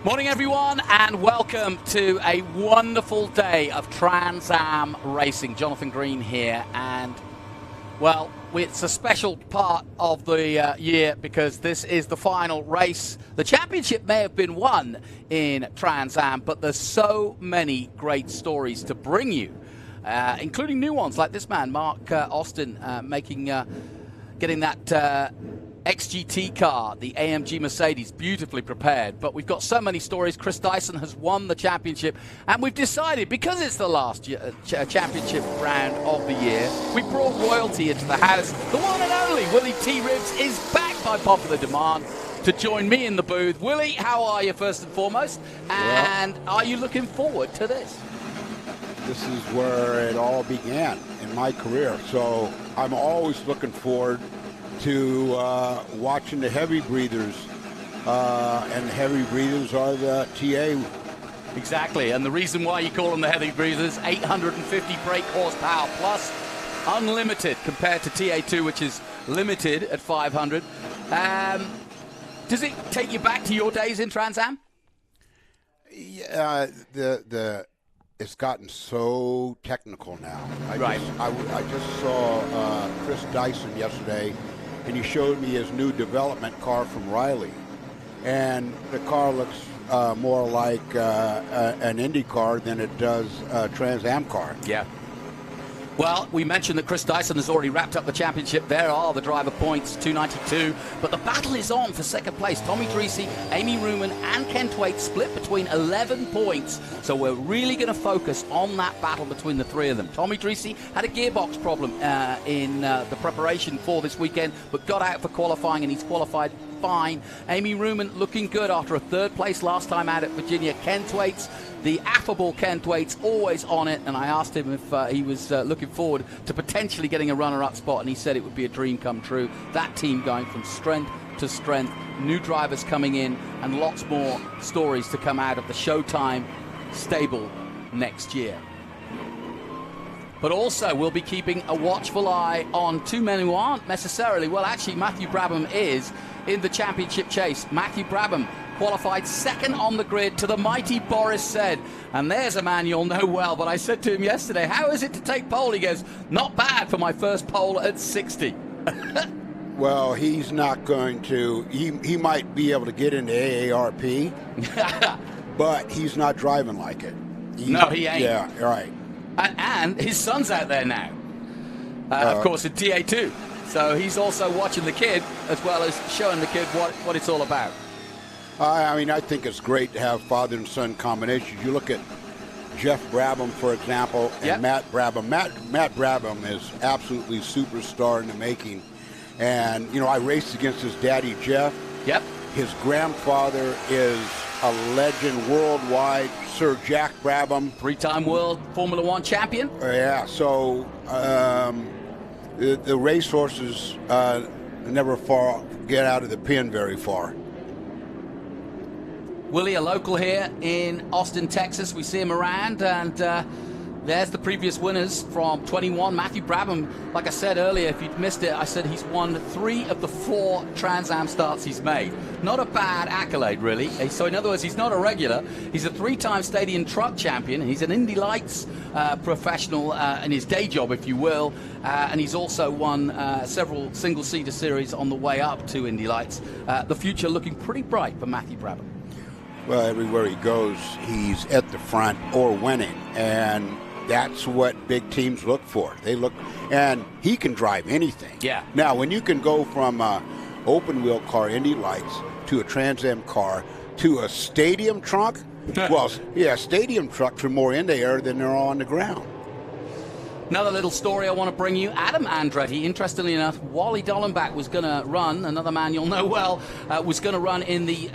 Morning everyone, and welcome to a wonderful day of Trans Am racing. Jonathan Green here, and well, it's a special part of the year because this is the final race. The championship may have been won in Trans Am, but there's so many great stories to bring you, including new ones like this man, Mark Austin, getting that XGT car, the AMG Mercedes, beautifully prepared. But we've got so many stories. Chris Dyson has won the championship, and we've decided, because it's the last championship round of the year, we brought royalty into the house. The one and only Willie T. Ribs is back by popular demand to join me in the booth. Willie, how are you, first and foremost? And are you looking forward to this? This is where it all began in my career, so I'm always looking forward to watching the heavy breathers, and the heavy breathers are the TA. Exactly, and the reason why you call them the heavy breathers, 850 brake horsepower plus, unlimited compared to TA2, which is limited at 500. Does it take you back to your days in Trans Am? Yeah, it's gotten so technical now. I just saw Chris Dyson yesterday, and he showed me his new development car from Riley, and the car looks more like an Indy car than it does a Trans Am car. Yeah. Well, we mentioned that Chris Dyson has already wrapped up the championship. There are the driver points, 292. But the battle is on for second place. Tommy Dreese, Amy Ruman, and Ken Twait split between 11 points. So we're really going to focus on that battle between the three of them. Tommy Dreese had a gearbox problem in the preparation for this weekend, but got out for qualifying, and he's qualified fine. Amy Ruman looking good after a third place last time out at Virginia. Ken Twait's, the affable Ken Twait's, always on it, and I asked him if he was looking forward to potentially getting a runner-up spot, and he said it would be a dream come true. That team going from strength to strength, new drivers coming in, and lots more stories to come out of the Showtime stable next year. But also, we'll be keeping a watchful eye on two men who aren't necessarily, well, actually, Matthew Brabham is in the championship chase. Matthew Brabham qualified second on the grid to the mighty Boris Said. And there's a man you'll know well, but I said to him yesterday, how is it to take pole? He goes, not bad for my first pole at 60. Well, he's not going to, he might be able to get into AARP, but he's not driving like it. No, he ain't. Yeah, right. And his son's out there now, of course, in TA2. So he's also watching the kid as well as showing the kid what it's all about. I mean, I think it's great to have father and son combinations. You look at Jeff Brabham, for example, and Matt Brabham. Matt Brabham is absolutely superstar in the making. And, you know, I raced against his daddy, Jeff. Yep. His grandfather is a legend worldwide, Sir Jack Brabham. Three-time world Formula One champion. Yeah, so the racehorses never get out of the pen very far. Willie, a local here in Austin, Texas. We see him around, and there's the previous winners from 21. Matthew Brabham, like I said earlier, if you'd missed it, I said he's won 3 of the 4 Trans Am starts he's made. Not a bad accolade, really. So in other words, he's not a regular. He's a 3-time Stadium Truck champion. He's an Indy Lights professional in his day job, if you will. And he's also won several single-seater series on the way up to Indy Lights. The future looking pretty bright for Matthew Brabham. Well, everywhere he goes, he's at the front or winning, and that's what big teams look for. They look, and he can drive anything. Yeah. Now, when you can go from an open-wheel car, Indy Lights, to a Trans Am car, to a stadium truck, well, yeah, stadium trucks are more in the air than they're on the ground. Another little story I want to bring you. Adam Andretti, interestingly enough, Wally Dollenbach was going to run, another man you'll know well, was going to run in the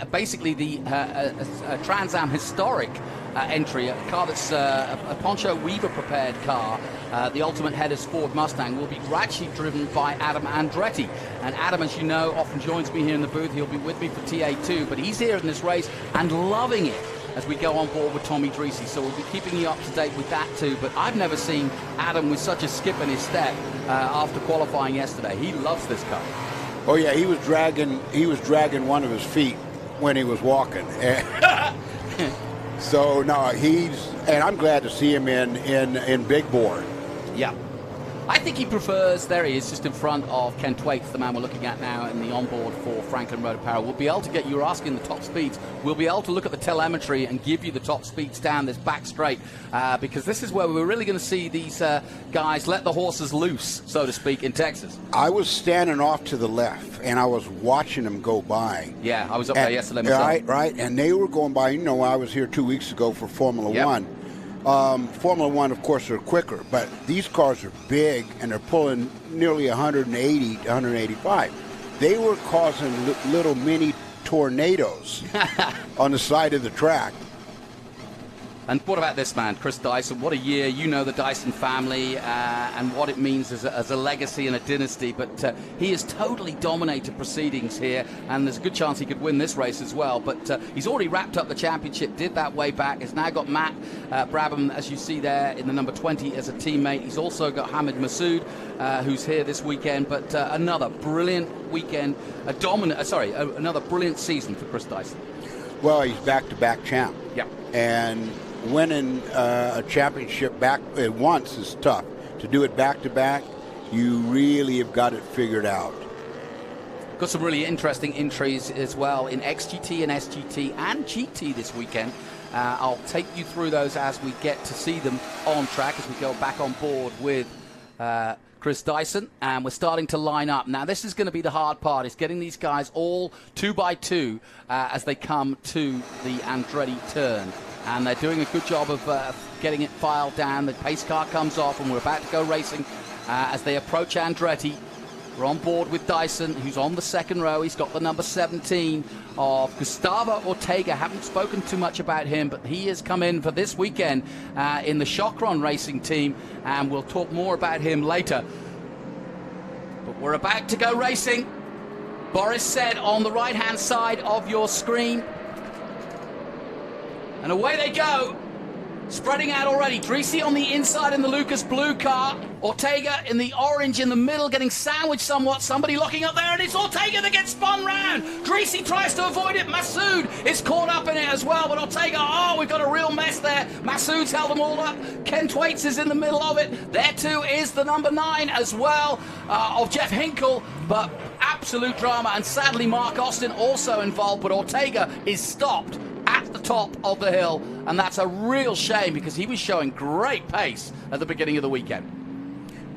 Trans Am historic entry, a car that's a Poncho Weaver prepared car. The Ultimate Headers Ford Mustang will be actually driven by Adam Andretti. And Adam, as you know, often joins me here in the booth. He'll be with me for TA2, but he's here in this race and loving it as we go on board with Tommy Dreese. So we'll be keeping you up to date with that too. But I've never seen Adam with such a skip in his step after qualifying yesterday. He loves this car. Oh yeah, he was dragging one of his feet when he was walking. So, no, and I'm glad to see him in big bore. Yeah. I think he prefers, there he is, just in front of Ken Thwaites, the man we're looking at now in the onboard for Franklin Road Apparel. We'll be able to get, you were asking the top speeds, we'll be able to look at the telemetry and give you the top speeds down this back straight, because this is where we're really going to see these guys let the horses loose, so to speak, in Texas. I was standing off to the left, and I was watching them go by. Yeah, I was up there yesterday myself. Right, and they were going by. You know, I was here 2 weeks ago for Formula One. Formula One, of course, are quicker, but these cars are big, and they're pulling nearly 180 to 185. They were causing little mini tornadoes on the side of the track. And what about this man, Chris Dyson? What a year. You know the Dyson family and what it means as a legacy and a dynasty. But he has totally dominated proceedings here, and there's a good chance he could win this race as well. But he's already wrapped up the championship, did that way back. Has now got Matt Brabham, as you see there, in the number 20 as a teammate. He's also got Hamid Masood, who's here this weekend. But another brilliant weekend, another brilliant season for Chris Dyson. Well, he's back-to-back champ. Yeah. And winning a championship back at once is tough. To do it back-to-back, you really have got it figured out. Got some really interesting entries as well in XGT and SGT and GT this weekend. I'll take you through those as we get to see them on track, as we go back on board with Chris Dyson, and we're starting to line up. Now, this is going to be the hard part, is getting these guys all 2 by 2 as they come to the Andretti turn. And they're doing a good job of getting it filed down. The pace car comes off, and we're about to go racing as they approach Andretti. We're on board with Dyson, who's on the second row. He's got the number 17 of Gustavo Ortega. Haven't spoken too much about him, but he has come in for this weekend in the Chocron Racing team, and we'll talk more about him later. But we're about to go racing. Boris said on the right-hand side of your screen. And away they go, spreading out already. Dreesy on the inside in the Lucas Blue car. Ortega in the orange in the middle, getting sandwiched somewhat. Somebody locking up there, and it's Ortega that gets spun round. Dreesy tries to avoid it. Masood is caught up in it as well, but Ortega, we've got a real mess there. Masood's held them all up. Ken Thwaites is in the middle of it. There too is the number 9 as well of Jeff Hinkle, but absolute drama. And sadly, Mark Austin also involved, but Ortega is stopped at the top of the hill, and that's a real shame because he was showing great pace at the beginning of the weekend.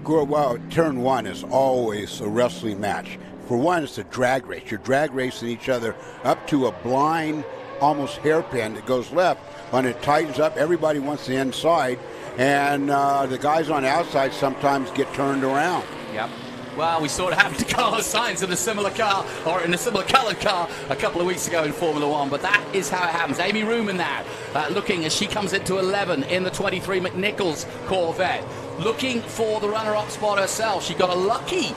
Well, turn 1 is always a wrestling match. For one, it's a drag race. You're drag racing each other up to a blind, almost hairpin that goes left. When it tightens up, everybody wants the inside, and the guys on the outside sometimes get turned around. Yep. Well, we saw it happen to Carlos Sainz in a similar car, or in a similar coloured car, a couple of weeks ago in Formula One, but that is how it happens. Amy Ruman now, looking as she comes into 11 in the 23 McNichols Corvette. Looking for the runner-up spot herself. She got a lucky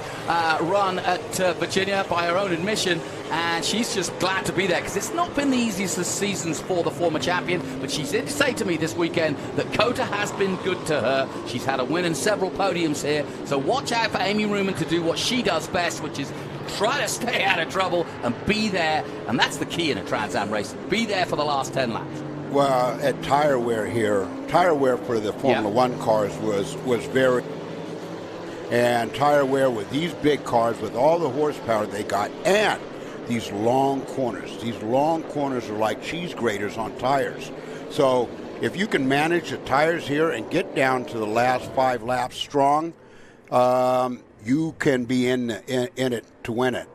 run at Virginia by her own admission, and she's just glad to be there because it's not been the easiest of seasons for the former champion, but she did say to me this weekend that COTA has been good to her. She's had a win and several podiums here, so watch out for Amy Ruman to do what she does best, which is try to stay out of trouble and be there, and that's the key in a Trans Am race. Be there for the last 10 laps. Well, at tire wear here, tire wear for the Formula One cars was very, and tire wear with these big cars with all the horsepower they got, and these long corners. These long corners are like cheese graters on tires. So if you can manage the tires here and get down to the last 5 laps strong, you can be in it to win it.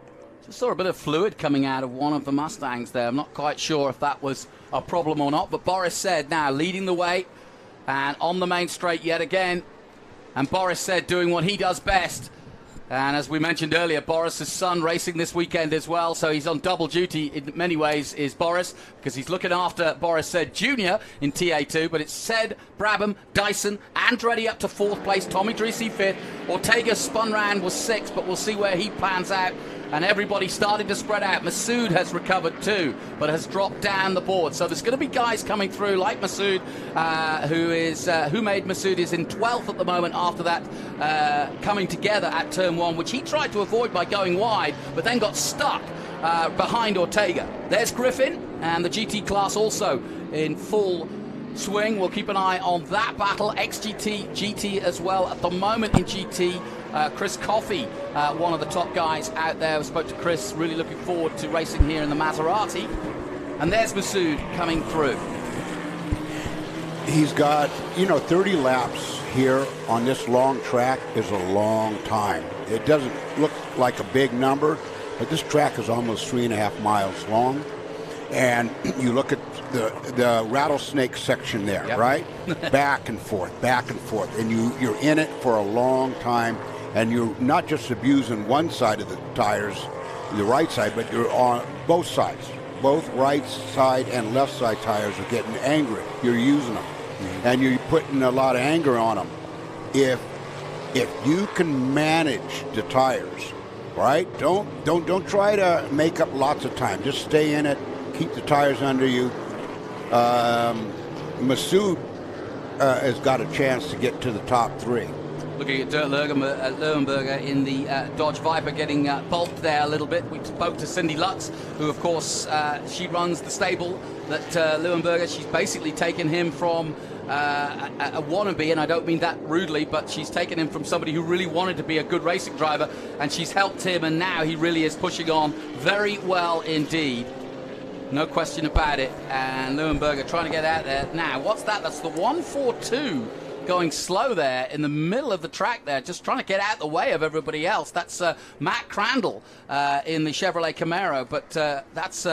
Just saw a bit of fluid coming out of one of the Mustangs there. I'm not quite sure if that was a problem or not, but Boris said now leading the way and on the main straight yet again. And Boris said doing what he does best. And as we mentioned earlier, Boris's son racing this weekend as well, so he's on double duty in many ways is Boris, because he's looking after Boris Said Jr. in TA2, but it's Said, Brabham, Dyson, Andretti up to 4th place, Tommy Dreesy 5th, Ortega spun round was 6th, but we'll see where he plans out. And everybody started to spread out. Masood has recovered too, but has dropped down the board. So there's going to be guys coming through like Masood, who made Masood is in 12th at the moment after that coming together at turn 1, which he tried to avoid by going wide, but then got stuck behind Ortega. There's Griffin, and the GT class also in full swing. We'll keep an eye on that battle. XGT, GT as well at the moment in GT. Chris Coffey, one of the top guys out there. We spoke to Chris, really looking forward to racing here in the Maserati. And there's Masood coming through. He's got, 30 laps here on this long track is a long time. It doesn't look like a big number, but this track is almost 3.5 miles long. And you look at the rattlesnake section there, yep. Right? Back and forth, and you're in it for a long time, and you're not just abusing one side of the tires, the right side, but you're on both sides. Both right side and left side tires are getting angry. You're using them, and you're putting a lot of anger on them. If you can manage the tires, right? Don't try to make up lots of time. Just stay in it. Keep the tires under you. Masood has got a chance to get to the top 3. Looking at Dirk Leuenberger in the Dodge Viper getting bulked there a little bit. We spoke to Cindy Lutz, who, of course, she runs the stable that Leuenberger, she's basically taken him from a wannabe, and I don't mean that rudely, but she's taken him from somebody who really wanted to be a good racing driver, and she's helped him, and now he really is pushing on very well indeed. No question about it. And Leuenberger trying to get out there. Now, what's that? That's the 142 going slow there in the middle of the track there, just trying to get out the way of everybody else. That's Matt Crandall in the Chevrolet Camaro, but that's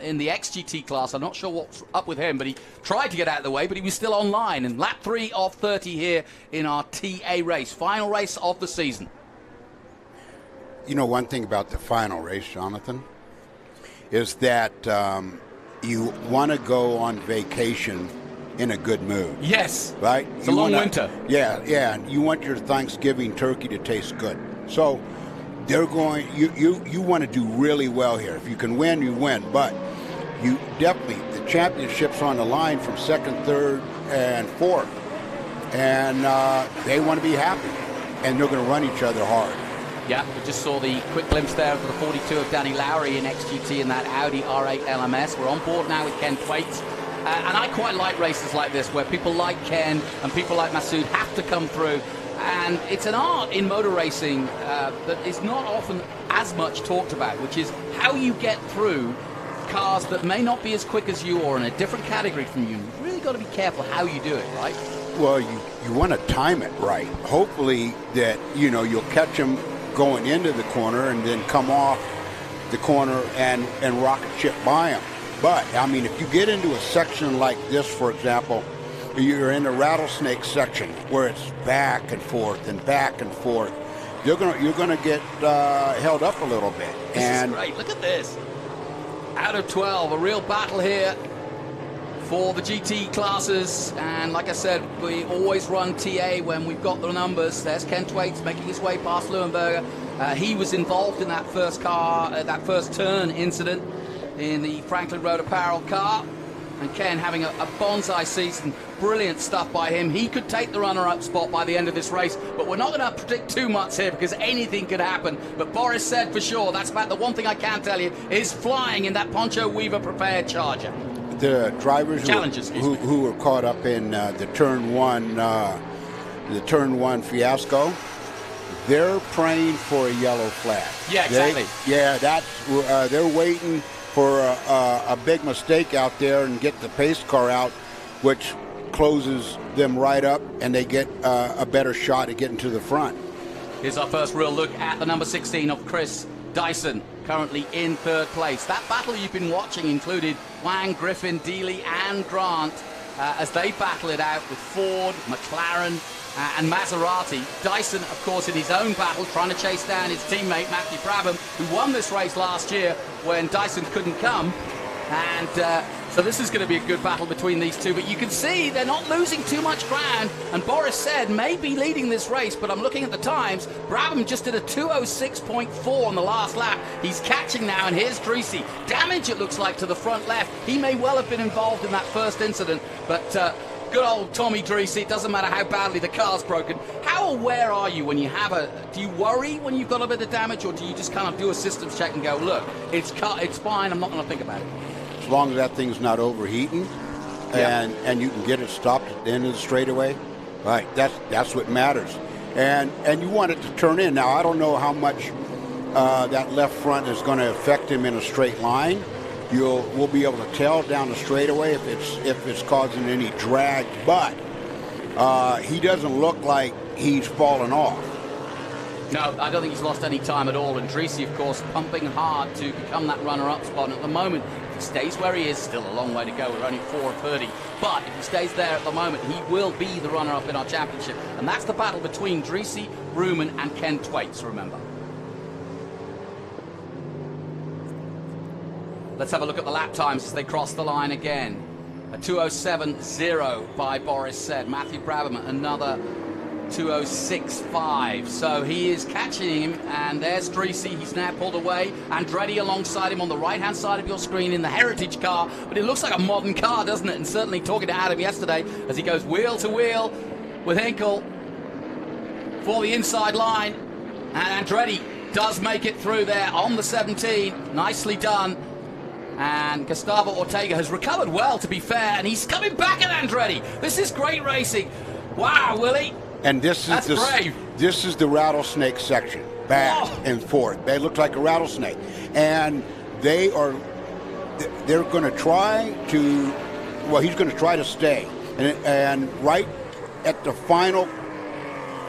in the XGT class. I'm not sure what's up with him, but he tried to get out of the way, but he was still online. And lap 3 of 30 here in our TA race, final race of the season. One thing about the final race, Jonathan, is that you want to go on vacation in a good mood. Yes. Right? It's a long winter. Yeah. You want your Thanksgiving turkey to taste good. So they're going, you want to do really well here. If you can win, you win. But you definitely, the championship's on the line from 2nd, 3rd, and 4th. And they want to be happy. And they're going to run each other hard. Yeah, we just saw the quick glimpse there for the 42 of Danny Lowry in XGT in that Audi R8 LMS. We're on board now with Ken Thwaites. And I quite like races like this where people like Ken and people like Masood have to come through. And it's an art in motor racing that is not often as much talked about, which is how you get through cars that may not be as quick as you or in a different category from you. You've really got to be careful how you do it, right? Well, you want to time it right. Hopefully that, you'll catch them going into the corner and then come off the corner and rocket ship by them. But, if you get into a section like this, for example, you're in the rattlesnake section where it's back and forth, you're gonna get held up a little bit. This is great. Look at this. Out of 12, a real battle here for the GT classes. And like I said, we always run TA when we've got the numbers. There's Ken Thwaites making his way past Leuenberger. He was involved in that first turn incident in the Franklin Road Apparel car. And Ken having a bonsai season. Brilliant stuff by him. He could take the runner-up spot by the end of this race, but we're not going to predict too much here because anything could happen. But Boris said for sure, that's about the one thing I can tell you, is flying in that Poncho Weaver prepared Charger. The drivers who were caught up in the turn one fiasco, they're praying for a yellow flag. Yeah, exactly. They're waiting for a big mistake out there and get the pace car out, which closes them right up, and they get a better shot at getting to the front. Here's our first real look at the number 16 of Chris Dyson, currently in 3rd place. That battle you've been watching included Wang, Griffin, Dealey, and Grant as they battle it out with Ford, McLaren, and Maserati. Dyson, of course, in his own battle, trying to chase down his teammate Matthew Brabham, who won this race last year when Dyson couldn't come. And so this is going to be a good battle between these two. But you can see they're not losing too much ground. And Boris said may be leading this race, but I'm looking at the times. Brabham just did a 2:06.4 on the last lap. He's catching now, and here's Dreesy. Damage, it looks like, to the front left. He may well have been involved in that first incident, but good old Tommy Dreese. It doesn't matter how badly the car's broken. How aware are you when you have do you worry when you've got a bit of damage, or do you just kind of do a systems check and go, look, it's fine, I'm not going to think about it? As long as that thing's not overheating, and you can get it stopped at the end of the straightaway, right, that's what matters. And you want it to turn in. Now, I don't know how much that left front is going to affect him in a straight line. We'll be able to tell down the straightaway if it's causing any drag, but he doesn't look like he's fallen off. No, I don't think he's lost any time at all. And Dreese, of course, pumping hard to become that runner-up spot. And at the moment, if he stays where he is, still a long way to go. We're only 4 of 30. But if he stays there at the moment, he will be the runner-up in our championship. And that's the battle between Dreese, Ruman, and Ken Thwaites, remember. Let's have a look at the lap times as they cross the line again. A 2:07.0 by Boris Said. Matthew Brabham, another 2:06.5. So he is catching him, and there's Dreese. He's now pulled away. Andretti alongside him on the right-hand side of your screen in the Heritage car. But it looks like a modern car, doesn't it? And certainly talking to Adam yesterday as he goes wheel to wheel with Hinkle for the inside line. And Andretti does make it through there on the 17. Nicely done. And Gustavo Ortega has recovered well, to be fair, and he's coming back at Andretti. This is great racing. Wow, Willie. And this is the rattlesnake section, back and forth. They look like a rattlesnake, and they're going to try to. Well, he's going to try to stay, and right at the final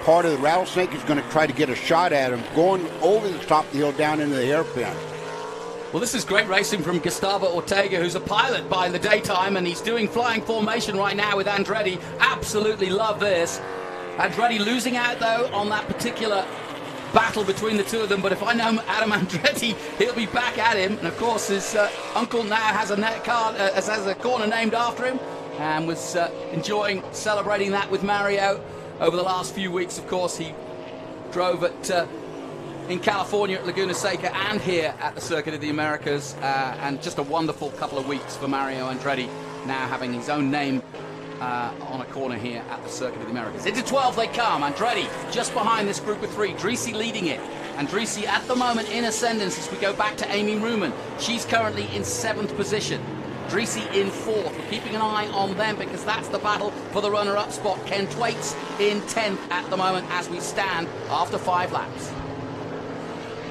part of the rattlesnake, he's going to try to get a shot at him, going over the top of the hill down into the hairpin. Well, this is great racing from Gustavo Ortega, who's a pilot by the daytime, and he's doing flying formation right now with Andretti. Absolutely love this. Andretti losing out, though, on that particular battle between the two of them. But if I know Adam Andretti, he'll be back at him. And, of course, his uncle now has a corner named after him, and was celebrating that with Mario over the last few weeks. Of course, he drove in California at Laguna Seca and here at the Circuit of the Americas, and just a wonderful couple of weeks for Mario Andretti, now having his own name on a corner here at the Circuit of the Americas. Into 12 they come. Andretti just behind this group of 3. Dreese leading it. And Dreese at the moment in ascendance as we go back to Amy Ruman. She's currently in 7th position. Dreese in 4th. We're keeping an eye on them because that's the battle for the runner-up spot. Ken Thwaites in 10th at the moment as we stand after 5 laps.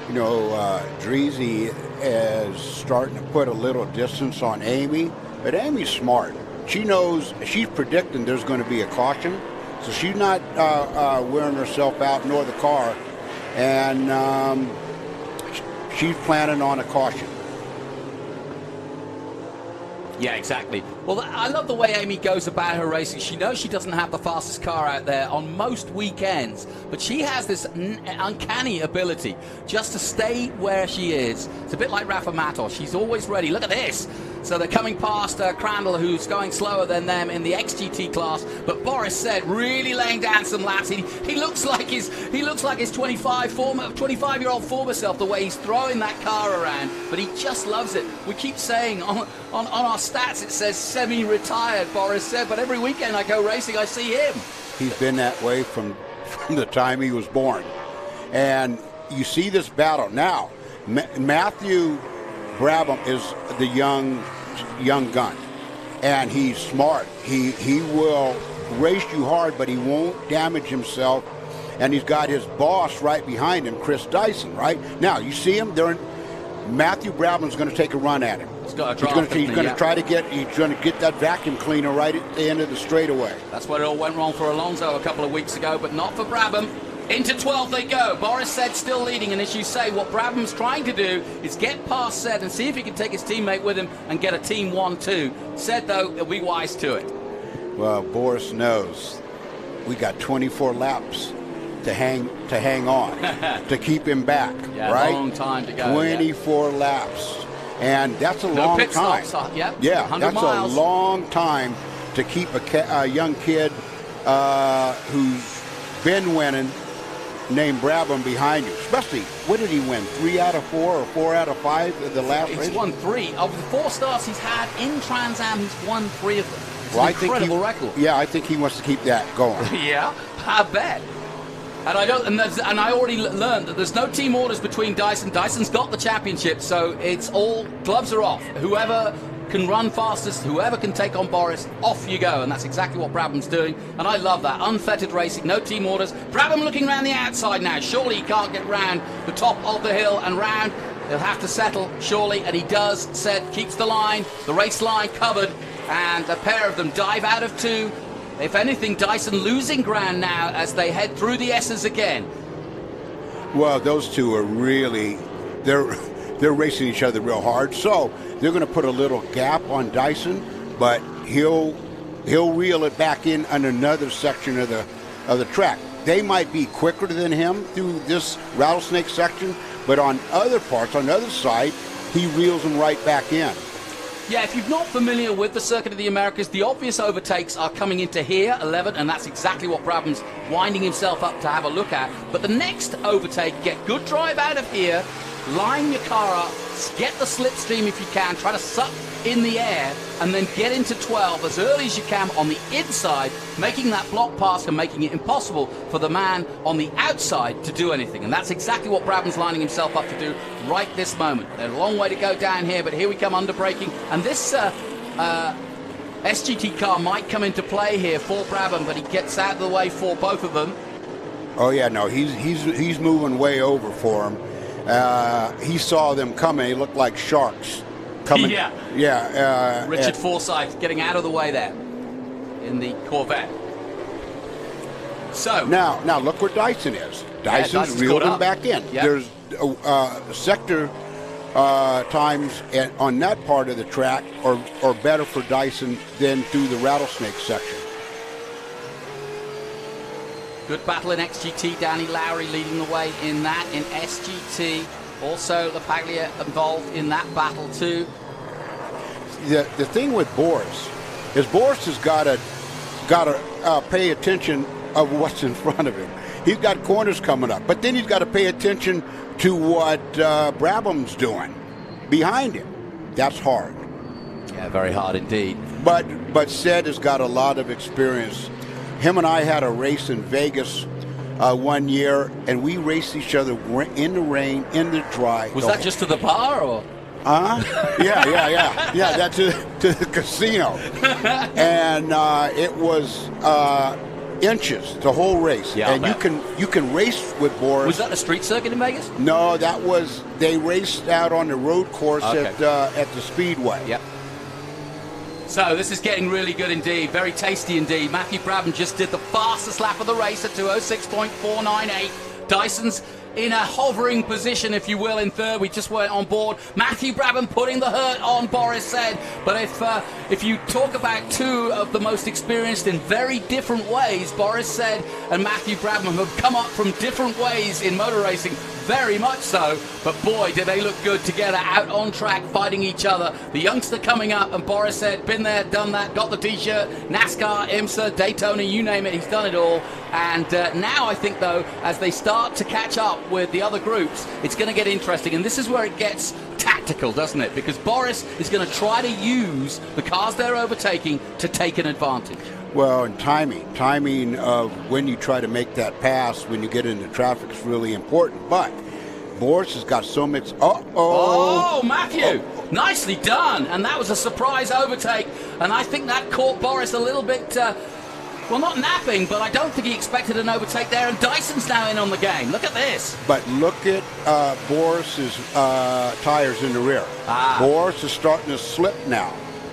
You know, Dreese is starting to put a little distance on Amy, but Amy's smart. She knows, she's predicting there's going to be a caution, so she's not wearing herself out nor the car, and she's planning on a caution. Yeah, exactly. Well, I love the way Amy goes about her racing. She knows she doesn't have the fastest car out there on most weekends, but she has this uncanny ability just to stay where she is. It's a bit like Rafa Matos. She's always ready. Look at this. So they're coming past Crandall, who's going slower than them in the XGT class. But Boris Said really laying down some laps. He looks like his 25-year-old former self, the way he's throwing that car around. But he just loves it. We keep saying on our stats it says semi-retired, Boris Said. But every weekend I go racing, I see him. He's been that way from the time he was born. And you see this battle now. Matthew Brabham is the young gun, and he's smart. He will race you hard, but he won't damage himself. And he's got his boss right behind him, Chris Dyson. Right now, you see him. Matthew Brabham's going to take a run at him. He's going to try to get that vacuum cleaner right at the end of the straightaway. That's where it all went wrong for Alonso a couple of weeks ago, but not for Brabham. Into 12 they go. Boris Said still leading, and as you say, what Brabham's trying to do is get past Said and see if he can take his teammate with him and get a team 1-2. Said, though, he'll be wise to it. Well, Boris knows we got 24 laps to hang on to keep him back. Yeah, right? Long time to go. 24 laps, and that's a long pit time. Stops, yeah, that's miles. a long time to keep a young kid who's been winning, named Brabham, behind you. Especially, what did he win? 3 out of 4 or 4 out of 5 of the last race? He's won 3. Of the 4 starts he's had in Trans Am, he's won 3 of them. Well, incredible record. Yeah, I think he wants to keep that going. Yeah, I bet. And I already learned that there's no team orders between Dyson. Dyson's got the championship, so it's all gloves are off. Whoever can run fastest, whoever can take on Boris, off you go. And that's exactly what Brabham's doing. And I love that. Unfettered racing, no team orders. Brabham looking around the outside now. Surely he can't get round the top of the hill and round. He'll have to settle, surely, and he does. Said keeps the line, the race line covered, and a pair of them dive out of 2. If anything, Dyson losing ground now as they head through the S's again. Well, those two are really, they're racing each other real hard. So they're going to put a little gap on Dyson, but he'll reel it back in on another section of the track. They might be quicker than him through this rattlesnake section, but on other parts, on the other side, he reels them right back in. Yeah, if you're not familiar with the Circuit of the Americas, the obvious overtakes are coming into here, 11, and that's exactly what Brabham's winding himself up to have a look at. But the next overtake, get good drive out of here, line your car up, get the slipstream if you can, try to suck in the air, and then get into 12 as early as you can on the inside, making that block pass and making it impossible for the man on the outside to do anything. And that's exactly what Brabham's lining himself up to do right this moment. There's a long way to go down here, but here we come under braking, and this SGT car might come into play here for Brabham, but he gets out of the way for both of them. Oh yeah, no, he's moving way over for him. He saw them coming. He looked like sharks coming. Yeah. Richard Forsyth getting out of the way there in the Corvette. So now look where Dyson is. Dyson's reeled him back in. Yep. There's sector times on that part of the track are better for Dyson than through the rattlesnake section. Good battle in XGT. Danny Lowry leading the way in that. In SGT, also LaPaglia involved in that battle too. The thing with Boris is Boris has got to pay attention of what's in front of him. He's got corners coming up, but then he's got to pay attention to what Brabham's doing behind him. That's hard. Yeah, very hard indeed. But Sed has got a lot of experience. Him and I had a race in Vegas one year, and we raced each other in the rain, in the dry. Was that just to the bar, or? Yeah. That's to the casino. And it was inches the whole race. Yeah, and you can race with Boris. Was that the street circuit in Vegas? No, they raced out on the road course at the Speedway. Yep. So this is getting really good indeed, very tasty indeed. Matthew Brabham just did the fastest lap of the race at 2:06.498. Dyson's in a hovering position, if you will, in third. We just weren't on board. Matthew Brabham putting the hurt on, Boris said. But if you talk about two of the most experienced in very different ways, Boris said and Matthew Brabham have come up from different ways in motor racing, very much so. But boy, did they look good together, out on track, fighting each other. The youngster coming up, and Boris said, been there, done that, got the T-shirt, NASCAR, IMSA, Daytona, you name it, he's done it all. And now I think, though, as they start to catch up with the other groups, it's going to get interesting. And this is where it gets tactical, doesn't it? Because Boris is going to try to use the cars they're overtaking to take an advantage. Well, and timing of when you try to make that pass when you get into traffic is really important. But Boris has got so much. Oh, Matthew, nicely done. And that was a surprise overtake. And I think that caught Boris a little bit. Well, not napping, but I don't think he expected an overtake there, and Dyson's now in on the game. Look at this. But look at Boris's tires in the rear. Boris is starting to slip now,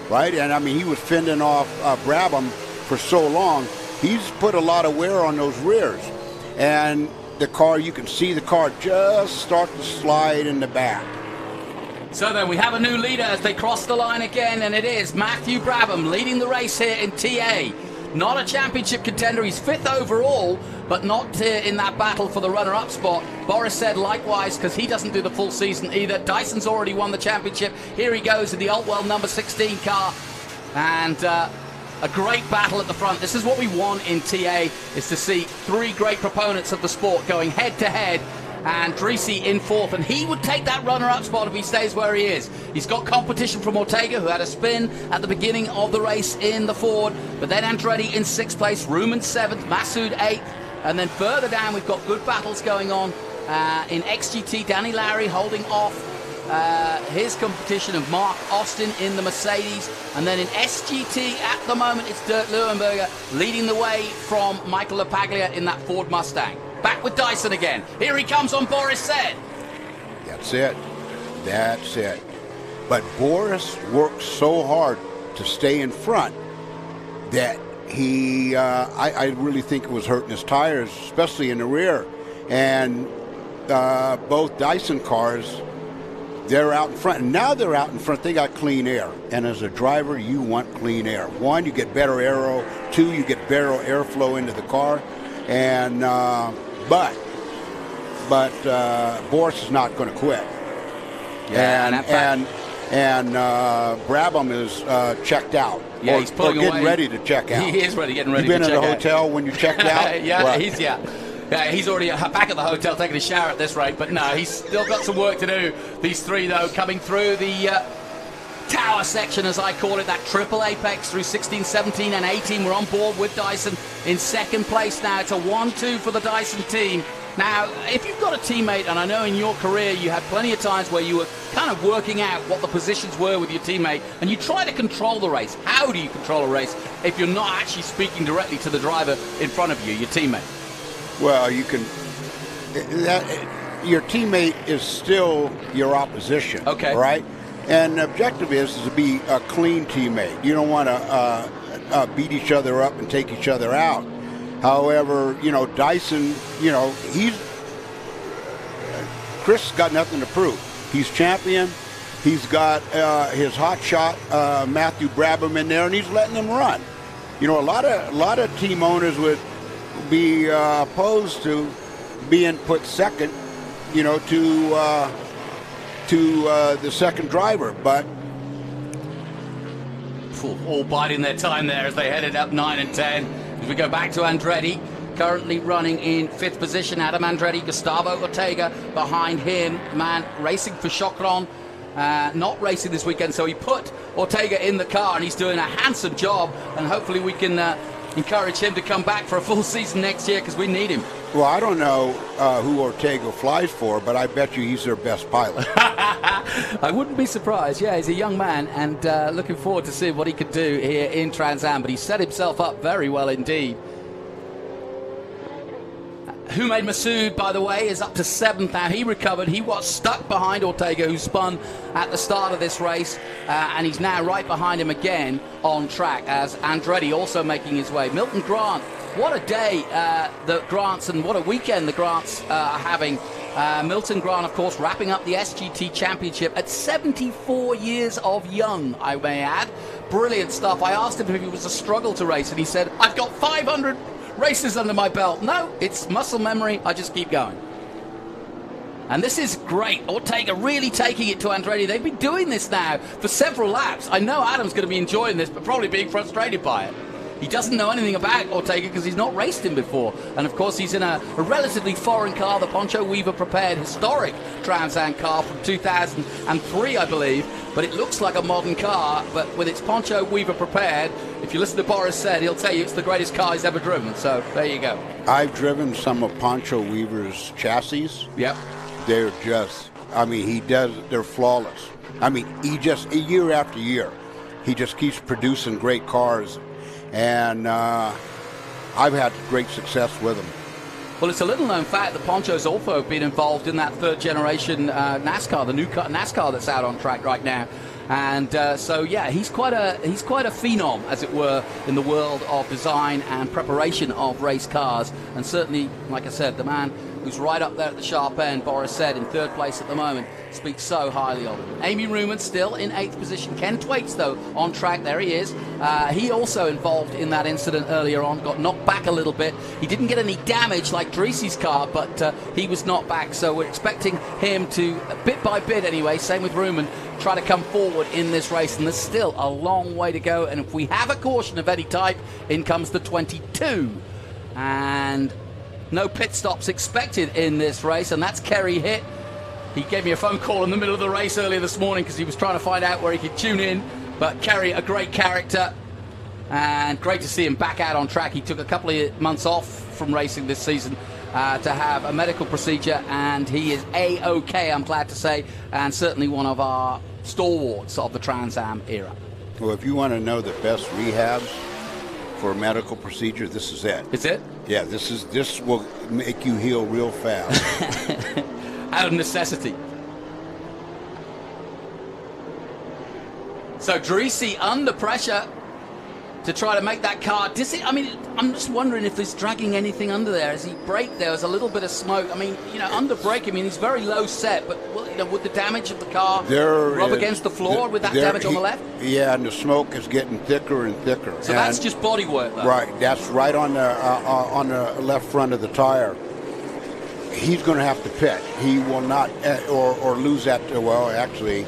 right? And, I mean, he was fending off Brabham for so long. He's put a lot of wear on those rears. And the car, you can see the car just start to slide in the back. So then we have a new leader as they cross the line again, and it is Matthew Brabham leading the race here in TA. Not a championship contender. He's 5th overall, but not in that battle for the runner-up spot. Boris said likewise, because he doesn't do the full season either. Dyson's already won the championship. Here he goes in the Altwell number 16 car. And a great battle at the front. This is what we want in TA, is to see three great proponents of the sport going head-to-head. and Dreesy in 4th, and he would take that runner-up spot if he stays where he is. He's got competition from Ortega, who had a spin at the beginning of the race in the Ford, but then Andretti in 6th place, Ruman 7th, Masood 8th, and then further down we've got good battles going on in XGT. Danny Lowry holding off his competition of Mark Austin in the Mercedes, and then in SGT at the moment it's Dirk Leuenberger leading the way from Michael LaPaglia in that Ford Mustang. Back with Dyson again. Here he comes on Boris Said. That's it. That's it. But Boris worked so hard to stay in front that he, I really think it was hurting his tires, especially in the rear. And both Dyson cars, they're out in front. And now they're out in front. They got clean air. And as a driver, you want clean air. 1, you get better aero. 2, you get better airflow into the car. And but Boris is not going to quit. Yeah, and Brabham is checked out. Yeah, he's pulling or getting away. ready to check out. He is getting ready to check out. You've been in the hotel when you checked out? Yeah, right. he's already back at the hotel taking a shower at this rate, but no, he's still got some work to do. These three, though, coming through the tower section, as I call it, that triple apex through 16, 17, and 18. We're on board with Dyson in 2nd place now. It's a 1-2 for the Dyson team. Now, if you've got a teammate, and I know in your career you had plenty of times where you were kind of working out what the positions were with your teammate, and you try to control the race. How do you control a race if you're not actually speaking directly to the driver in front of you, your teammate? Well, you can. Your teammate is still your opposition. Okay. Right? And the objective is to be a clean teammate. You don't want to beat each other up and take each other out. However, Dyson, Chris got nothing to prove. He's champion. He's got his hot shot, Matthew Brabham, in there, and he's letting them run. A lot of team owners would be opposed to being put second, to the second driver, but all biding their time there as they headed up 9 and 10. As we go back to Andretti, currently running in 5th position. Adam Andretti, Gustavo Ortega behind him. The man racing for Chocron, not racing this weekend, so he put Ortega in the car, and he's doing a handsome job, and hopefully we can encourage him to come back for a full season next year, because we need him. Well, I don't know who Ortega flies for, but I bet you he's their best pilot. I wouldn't be surprised. Yeah, he's a young man, and looking forward to seeing what he could do here in Trans Am, but he set himself up very well indeed. Humaid Masood, by the way, is up to 7th now. He recovered. He was stuck behind Ortega, who spun at the start of this race, and he's now right behind him again on track, as Andretti also making his way. Milton Grant, what a day the Grants, and what a weekend the Grants are having. Milton Grant, of course, wrapping up the SGT Championship at 74 years of young, I may add. Brilliant stuff. I asked him if it was a struggle to race, and he said, I've got 500 races under my belt. No, it's muscle memory. I just keep going. And this is great. Ortega really taking it to Andretti. They've been doing this now for several laps. I know Adam's going to be enjoying this, but probably being frustrated by it. He doesn't know anything about Ortega because he's not raced him before. And of course, he's in a relatively foreign car, the Poncho Weaver prepared historic Trans Am car from 2003, I believe. But it looks like a modern car, but with its Poncho Weaver prepared, if you listen to Boris Said, he'll tell you it's the greatest car he's ever driven. So there you go. I've driven some of Poncho Weaver's chassis. Yep. They're just, they're flawless. He just, year after year, he just keeps producing great cars. And I've had great success with them. Well, it's a little-known fact that Poncho's also been involved in that third-generation NASCAR, the new NASCAR that's out on track right now. And so, yeah, he's quite a phenom, as it were, in the world of design and preparation of race cars. And certainly, like I said, the man who's right up there at the sharp end, Boris Said, in 3rd place at the moment, speaks so highly of him. Amy Ruman still in 8th position. Ken Thwaites, though, on track. There he is. He also involved in that incident earlier on, got knocked back a little bit. He didn't get any damage like Dreesy's car, but he was knocked back. So we're expecting him to, bit by bit anyway, same with Ruman, try to come forward in this race. And there's still a long way to go. And if we have a caution of any type, in comes the 22. And No pit stops expected in this race, and that's Kerry Hitt. He gave me a phone call in the middle of the race earlier this morning because he was trying to find out where he could tune in. But Kerry, a great character, and great to see him back out on track. He took a couple of months off from racing this season to have a medical procedure, and he is A-OK, I'm glad to say, and certainly one of our stalwarts of the Trans Am era. Well, if you want to know the best rehabs for a medical procedure, this is it. Is it? Yeah, this will make you heal real fast. Out of necessity. So Dreesy under pressure to try to make that car. I mean, I'm just wondering if he's dragging anything under there. As he braked, there was a little bit of smoke. I mean, you know, under brake, I mean, he's very low set, but you know, would the damage of the car rub against the floor with that damage on the left? Yeah, and the smoke is getting thicker and thicker. So that's just body work, though. Right, that's right on the left front of the tire. He's going to have to pit. He will not, or lose that. Well, actually.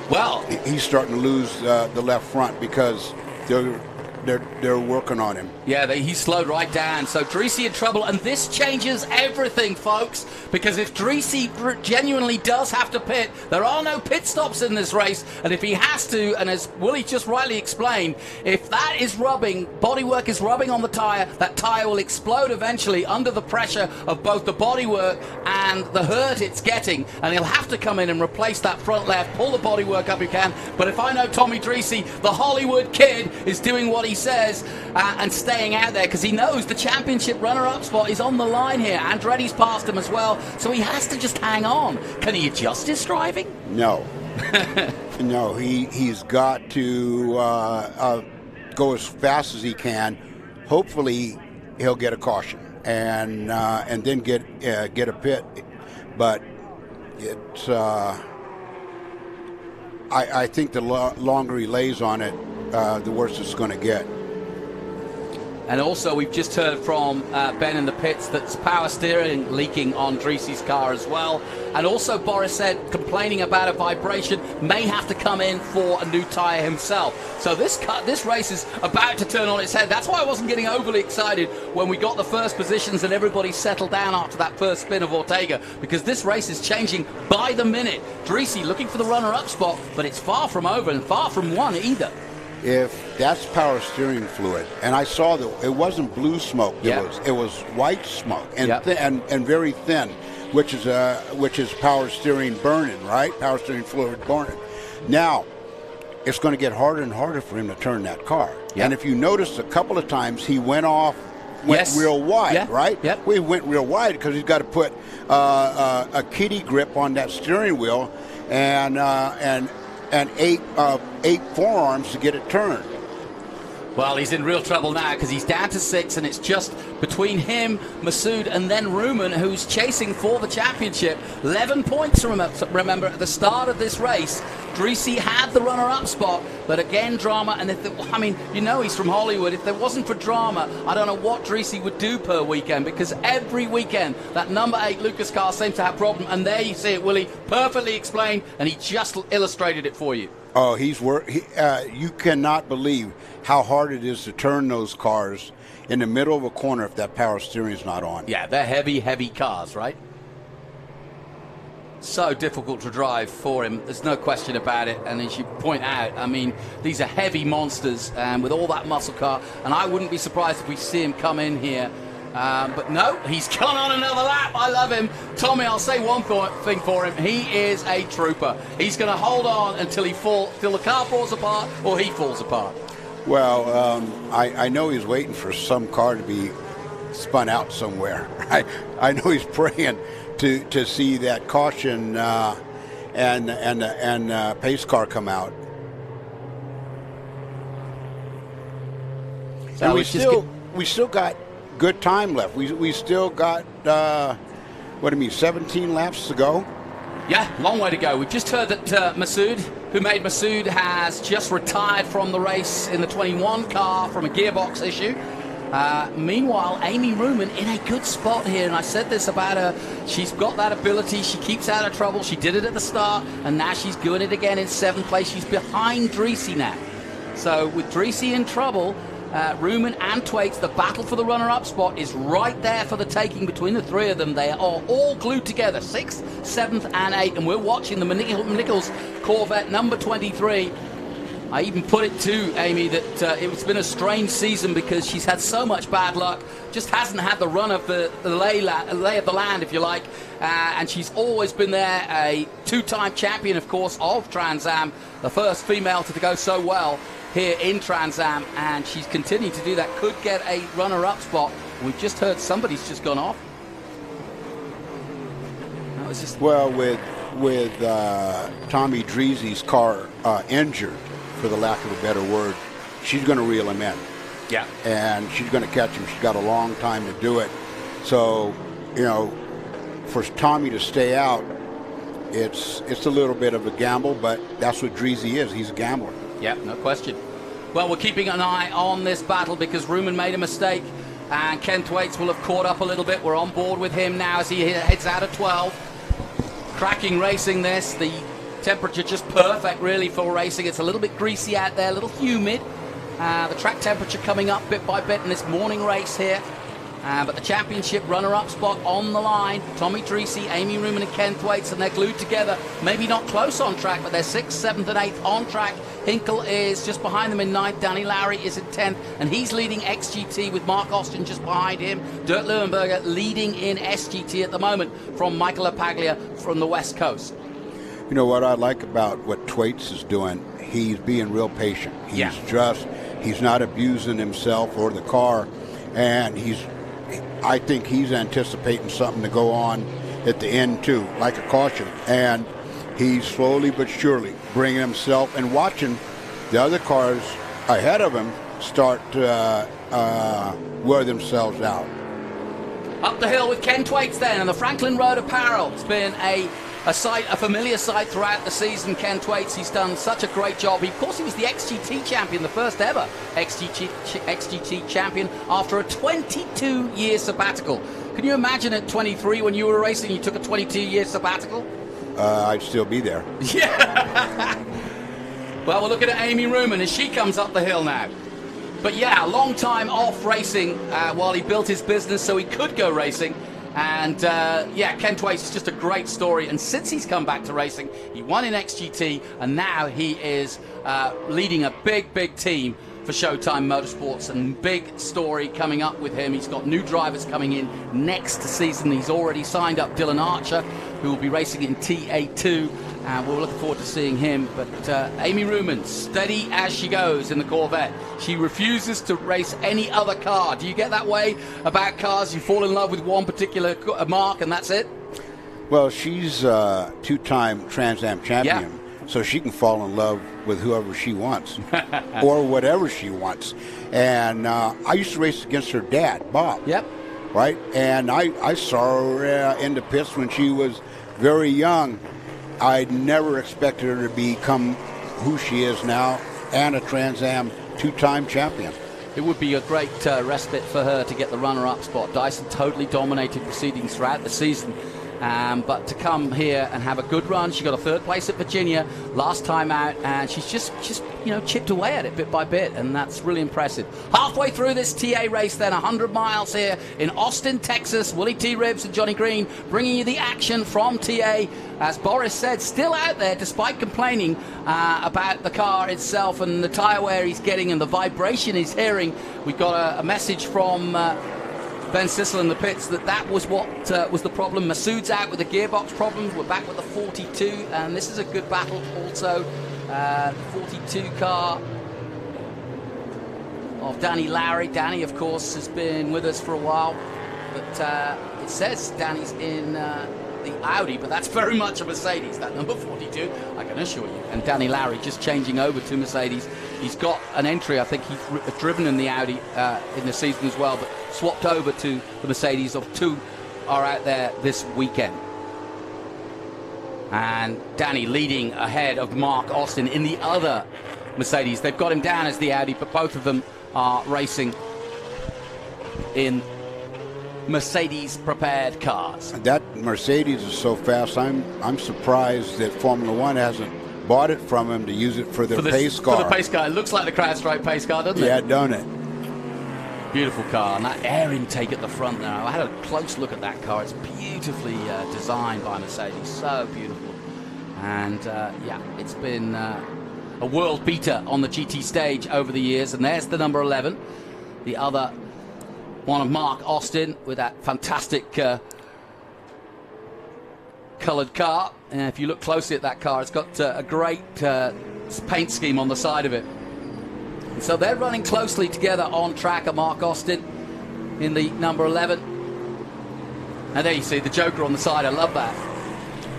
Well, he's starting to lose the left front because they're working on him. Yeah, he slowed right down. So Dreesy in trouble, and this changes everything, folks, because if Dreesy genuinely does have to pit, there are no pit stops in this race, and if he has to, and as Willie just rightly explained, if that is rubbing, bodywork is rubbing on the tire, that tire will explode eventually under the pressure of both the bodywork and the hurt it's getting, and he'll have to come in and replace that front left, pull the bodywork up if you can. But if I know Tommy Dreesy, the Hollywood kid, is doing what he says and staying out there because he knows the championship runner-up spot is on the line here. Andretti's passed him as well, so he has to just hang on. Can he adjust his driving? No. No, he's got to go as fast as he can. Hopefully, he'll get a caution and then get a pit. But it's I think the longer he lays on it, the worse it's going to get. And also, we've just heard from Ben in the pits that's power steering leaking on Dreesy's car as well. And also, Boris said, complaining about a vibration, may have to come in for a new tyre himself. So this race is about to turn on its head. That's why I wasn't getting overly excited when we got the first positions and everybody settled down after that first spin of Ortega, because this race is changing by the minute. Dreesy looking for the runner-up spot, but it's far from over and far from won either. If that's power steering fluid, and I saw that it wasn't blue smoke, it was white smoke and and very thin, which is power steering burning, right? Power steering fluid burning. Now, it's going to get harder and harder for him to turn that car. And if you notice, a couple of times he went real wide, right? We went real wide because he's got to put a kitty grip on that steering wheel and eight forearms to get it turned. Well, he's in real trouble now because he's down to 6, and it's just between him, Masood, and then Ruman, who's chasing for the championship. 11 points, remember, at the start of this race. Dreesy had the runner-up spot, but again, drama. And I mean, you know he's from Hollywood. If there wasn't for drama, I don't know what Dreesy would do per weekend, because every weekend that number 8 Lucas car seems to have problem. And there you see it, Willie, perfectly explained, and he just illustrated it for you. Oh, you cannot believe how hard it is to turn those cars in the middle of a corner if that power steering is not on. Yeah, they're heavy, heavy cars, right? So difficult to drive for him. There's no question about it. And as you point out, I mean, these are heavy monsters, and with all that muscle car. And I wouldn't be surprised if we see him come in here. But no, he's gone on another lap. I love him. Tommy, I'll say one thing for him. He is a trooper. He's going to hold on until the car falls apart or he falls apart. Well, I know he's waiting for some car to be spun out somewhere. I know he's praying to see that caution and pace car come out. So and we still got good time left. We still got 17 laps to go. Yeah, long way to go. We've just heard that Masood, who made Masood, has just retired from the race in the 21 car from a gearbox issue. Meanwhile, Amy Ruman in a good spot here, and I said this about her. She's got that ability. She keeps out of trouble. She did it at the start, and now she's doing it again in 7th place. She's behind Dreesy now. So with Dreesy in trouble, Ruman and Thwaites. The battle for the runner-up spot is right there for the taking between the three of them. They are all glued together, 6th, 7th, and 8th, and we're watching the Nichols Corvette number 23. I even put it to Amy that it's been a strange season because she's had so much bad luck, just hasn't had the run of the lay of the land, if you like, and she's always been there, a 2-time champion, of course, of Trans Am, the first female to go so well here in Trans Am, and she's continued to do that, could get a runner-up spot. We've just heard somebody's just gone off. That was just... Well, with Tommy Dreesy's car injured, for the lack of a better word, she's going to reel him in. Yeah. And she's going to catch him. She's got a long time to do it. So, you know, for Tommy to stay out, it's a little bit of a gamble, but that's what Dreesy is. He's a gambler. Yeah, no question. Well, we're keeping an eye on this battle because Ruman made a mistake, and Ken Thwaites will have caught up a little bit. We're on board with him now as he heads out of 12. Cracking racing this. The temperature just perfect really for racing. It's a little bit greasy out there, a little humid. The track temperature coming up bit by bit in this morning race here. But the championship runner-up spot on the line. Tommy Dreesy, Amy Ruman and Ken Thwaites, and they're glued together. Maybe not close on track, but they're 6th, 7th and 8th on track. Hinkle is just behind them in 9th. Danny Lowry is in 10th, and he's leading XGT with Mark Austin just behind him. Dirk Leuenberger leading in SGT at the moment from Michael Apaglia from the West Coast. You know what I like about what Thwaites is doing? He's being real patient. He's not abusing himself or the car, and I think he's anticipating something to go on at the end too, like a caution. And he's slowly but surely bringing himself and watching the other cars ahead of him start to wear themselves out. Up the hill with Ken Thwaites then, and the Franklin Road Apparel. It's been a familiar sight throughout the season. Ken Thwaites, he's done such a great job. Of course, he was the XGT champion, the first ever XGT champion after a 22-year sabbatical. Can you imagine at 23 when you were racing, you took a 22-year sabbatical? I'd still be there. Yeah. Well, we're looking at Amy Ruman as she comes up the hill now. But yeah, a long time off racing while he built his business so he could go racing. And yeah, Ken Thwaites is just a great story. And since he's come back to racing, he won in XGT, and now he is leading a big team for Showtime Motorsports. And big story coming up with him. He's got new drivers coming in next season. He's already signed up Dylan Archer, who will be racing in TA2. And we're looking forward to seeing him. But Amy Ruman, steady as she goes in the Corvette. She refuses to race any other car. Do you get that way about cars? You fall in love with one particular mark and that's it? Well, she's a 2-time Trans Am champion, so she can fall in love with whoever she wants or whatever she wants. And I used to race against her dad, Bob. Yep. Right? And I saw her in the pits when she was very young. I never expected her to become who she is now and a Trans Am 2-time champion. It would be a great respite for her to get the runner-up spot. Dyson totally dominated proceedings throughout the season. But to come here and have a good run, she got a 3rd place at Virginia last time out, and she's just chipped away at it bit by bit, and that's really impressive. Halfway through this TA race then, 100 miles here in Austin, Texas. Willie T. Ribbs and Johnny Green bringing you the action from TA. As Boris said, still out there despite complaining about the car itself and the tyre wear he's getting and the vibration he's hearing. We got a message from Ben Sissel in the pits that was what was the problem. Masood's out with the gearbox problems. We're back with the 42, and this is a good battle also. The 42 car of Danny Lowry. Danny, of course, has been with us for a while, but it says Danny's in the Audi, but that's very much a Mercedes, that number 42, I can assure you. And Danny Lowry just changing over to Mercedes. He's got an entry, I think he's driven in the Audi in the season as well, but swapped over to the Mercedes. Of 2 are out there this weekend. And Danny leading ahead of Mark Austin in the other Mercedes. They've got him down as the Audi, but both of them are racing in Mercedes prepared cars. That Mercedes is so fast, I'm surprised that Formula One hasn't bought it from him to use it for their pace car. For the pace car. It looks like the CrowdStrike pace car, doesn't it? Yeah, don't it? Beautiful car, and that air intake at the front there. I had a close look at that car. It's beautifully designed by Mercedes, so beautiful. And yeah, it's been a world beater on the GT stage over the years. And there's the number 11, the other one of Mark Austin with that fantastic coloured car. And if you look closely at that car, it's got a great paint scheme on the side of it. So they're running closely together on track at Mark Austin in the number 11. And there you see the Joker on the side. I love that.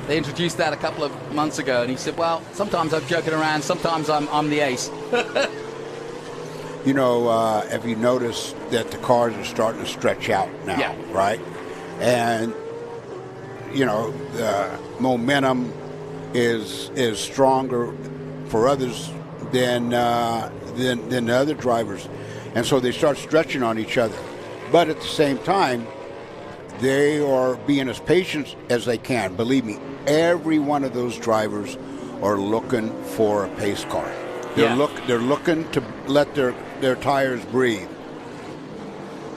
They introduced that a couple of months ago, and he said, well, sometimes I'm joking around, sometimes I'm the ace. You know, have you noticed that the cars are starting to stretch out now, right? And, you know, the momentum is stronger for others than the other drivers, and so they start stretching on each other. But at the same time, they are being as patient as they can. Believe me, every one of those drivers are looking for a pace car. They're looking to let their tires breathe.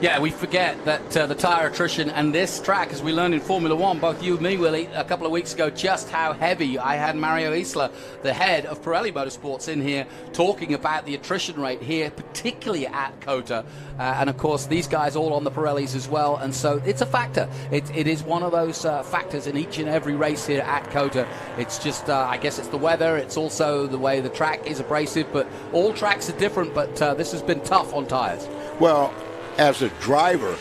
Yeah, we forget that the tyre attrition and this track, as we learned in Formula One, both you and me, Willie, a couple of weeks ago, just how heavy. I had Mario Isla, the head of Pirelli Motorsports, in here talking about the attrition rate here, particularly at COTA. And, of course, these guys all on the Pirellis as well. And so it's a factor. It is one of those factors in each and every race here at COTA. It's just, I guess it's the weather. It's also the way the track is abrasive. But all tracks are different. But this has been tough on tyres. Well, as a driver,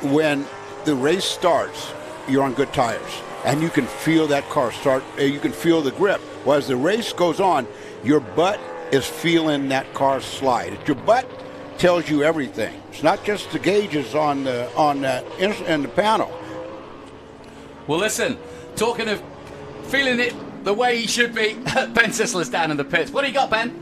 when the race starts, you're on good tires, and you can feel that car start. You can feel the grip. Well, as the race goes on, your butt is feeling that car slide. Your butt tells you everything. It's not just the gauges on the panel. Well, listen, talking of feeling it the way he should be, Ben Sisler's down in the pits. What do you got, Ben?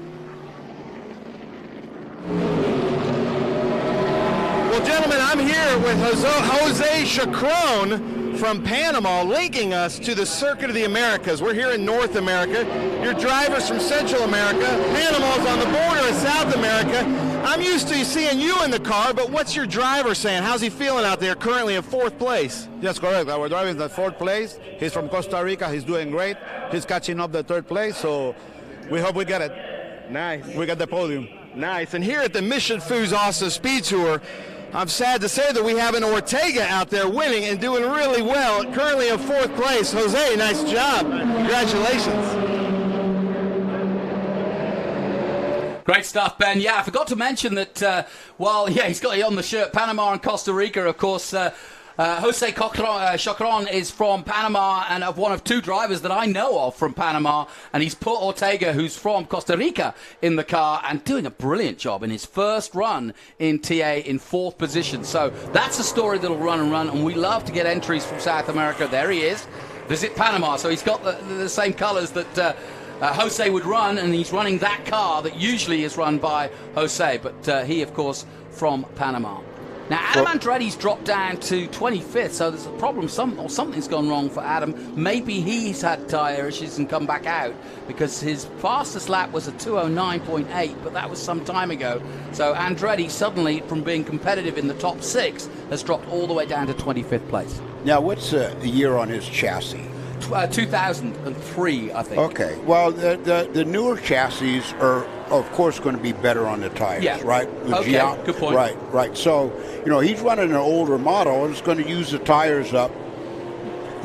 Well, gentlemen, I'm here with Jose Chacron from Panama, linking us to the Circuit of the Americas. We're here in North America. Your driver's from Central America. Panama's on the border of South America. I'm used to seeing you in the car, but what's your driver saying? How's he feeling out there, currently in 4th place? Yes, correct. Our driver is in 4th place. He's from Costa Rica. He's doing great. He's catching up the 3rd place, so we hope we get it. Nice. We get the podium. Nice. And here at the Mission Foods Austin SpeedTour, I'm sad to say that we have an Ortega out there winning and doing really well, currently in 4th place. Jose, nice job. Congratulations. Great stuff, Ben. Yeah, I forgot to mention that, he's got it on the shirt, Panama and Costa Rica, of course. Jose Chacron is from Panama and of one of 2 drivers that I know of from Panama, and he's put Ortega, who's from Costa Rica, in the car and doing a brilliant job in his first run in TA in 4th position. So that's a story that'll run, and we love to get entries from South America. There he is. Visit Panama. So he's got the same colours that Jose would run, and he's running that car that usually is run by Jose, but he, of course, from Panama. Now, Adam Andretti's dropped down to 25th, so there's a problem. Something's gone wrong for Adam. Maybe he's had tyre issues and come back out, because his fastest lap was a 209.8, but that was some time ago. So Andretti suddenly, from being competitive in the top 6, has dropped all the way down to 25th place. Now, what's the year on his chassis? 2003, I think. Okay. Well, the newer chassis are, of course, going to be better on the tires, right? Okay, good point. Right. So, you know, he's running an older model and it's going to use the tires up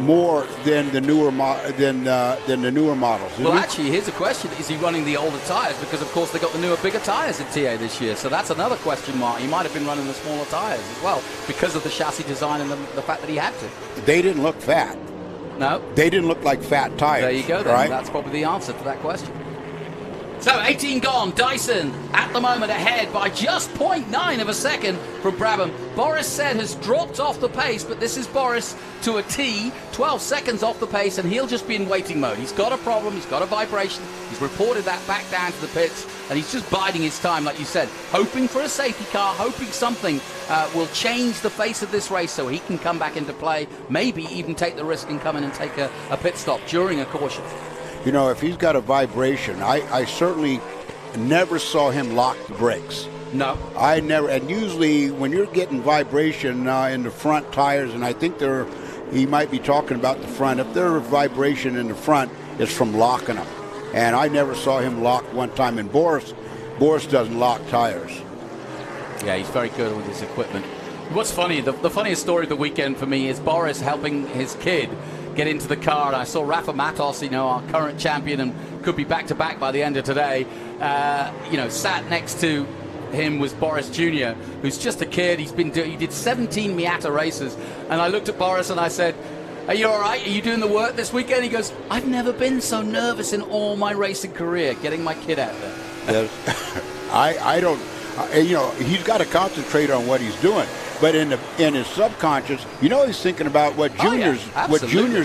more than the newer models. Well, actually, here's a question: is he running the older tires? Because, of course, they got the newer, bigger tires in TA this year. So that's another question mark. He might have been running the smaller tires as well because of the chassis design and the fact that he had to. They didn't look fat. No. They didn't look like fat tires. There you go, then. Right? That's probably the answer to that question. So 18 gone. Dyson at the moment ahead by just 0.9 of a second from Brabham. Boris said has dropped off the pace, but this is Boris to a T, 12 seconds off the pace, and he'll just be in waiting mode. He's got a problem, he's got a vibration, he's reported that back down to the pits, and he's just biding his time, like you said, hoping for a safety car, hoping something will change the face of this race so he can come back into play, maybe even take the risk and come in and take a pit stop during a caution. You know, if he's got a vibration, I certainly never saw him lock the brakes. No. I never. And usually when you're getting vibration in the front tires, and I think he might be talking about the front, if there's vibration in the front, it's from locking them. And I never saw him lock one time. And Boris doesn't lock tires. Yeah, he's very good with his equipment. What's funny, the funniest story of the weekend for me is Boris helping his kid get into the car. And I saw Rafa Matos, our current champion, and could be back-to-back by the end of today. Sat next to him was Boris Jr., who's just a kid. He did 17 Miata races. And I looked at Boris and I said, "Are you all right? Are you doing the work this weekend?" He goes, "I've never been so nervous in all my racing career, getting my kid out there." Yes. I don't, he's got to concentrate on what he's doing. But in his subconscious, he's thinking about what Junior's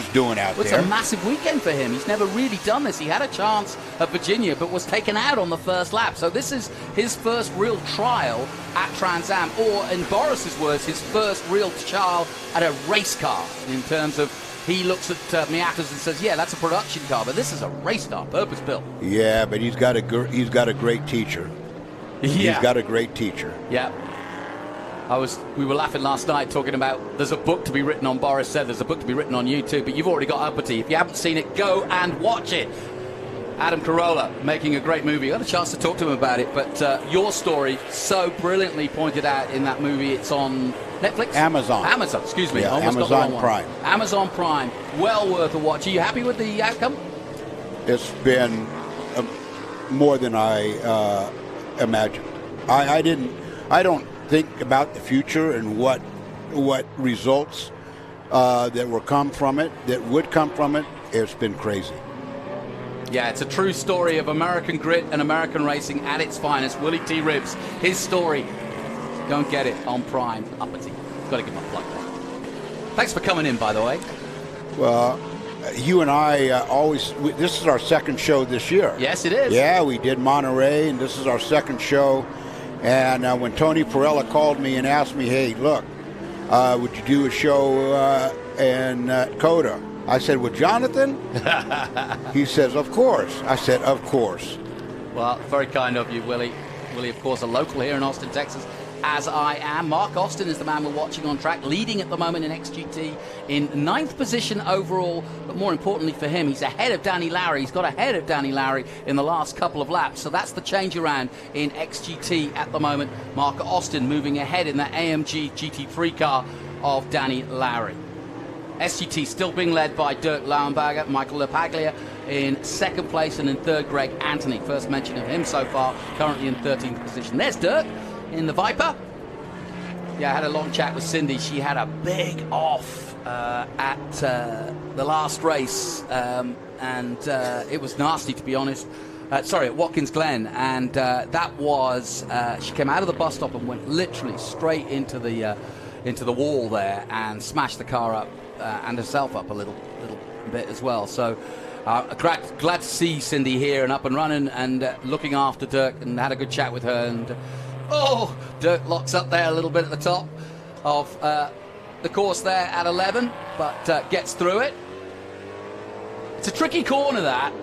doing out there. It's a massive weekend for him. He's never really done this. He had a chance at Virginia, but was taken out on the first lap. So this is his first real trial at Trans Am, or in Boris's words, his first real trial at a race car. In terms of, he looks at Miatas and says, "Yeah, that's a production car, but this is a race car, purpose built." Yeah, but he's got a great teacher. Yeah. He's got a great teacher. Yeah. We were laughing last night talking about there's a book to be written on. Boris said there's a book to be written on you too, but you've already got Uppity. If you haven't seen it, go and watch it. Adam Carolla making a great movie. I had a chance to talk to him about it, but your story so brilliantly pointed out in that movie. It's on Netflix? Amazon, excuse me. Yeah, Almost Amazon Prime. Amazon Prime. Well worth a watch. Are you happy with the outcome? It's been more than I imagined. I don't think about the future and what results that would come from it. It's been crazy. Yeah, it's a true story of American grit and American racing at its finest. Willie T. Ribbs, his story. Go and get it on Prime. Uppity. Got to give him a plug there. Thanks for coming in, by the way. Well, you and I this is our second show this year. Yes, it is. Yeah, we did Monterey, and this is our second show. And when Tony Perella called me and asked me, "Hey, look, would you do a show in Coda?" I said, "With Jonathan?" He says, "Of course." I said, "Of course." Well, very kind of you, Willie. Willie, of course, a local here in Austin, Texas, as I am. Mark Austin is the man we're watching on track, leading at the moment in XGT in 9th position overall. But more importantly for him, he's ahead of Danny Lowry. He's got ahead of Danny Lowry in the last couple of laps. So that's the change around in XGT at the moment. Mark Austin moving ahead in that AMG GT3 car of Danny Lowry. SGT still being led by Dirk Lauenberger, Michael LaPaglia in 2nd place, and in 3rd, Greg Anthony. First mention of him so far, currently in 13th position. There's Dirk in the Viper. Yeah, I had a long chat with Cindy. She had a big off at the last race, and it was nasty, to be honest. At Watkins Glen, and that was she came out of the bus stop and went literally straight into the wall there and smashed the car up and herself up a little bit as well. So glad to see Cindy here and up and running and looking after Dirk, and had a good chat with her. And Dirk locks up there a little bit at the top of the course there at 11, but gets through it. It's a tricky corner, that.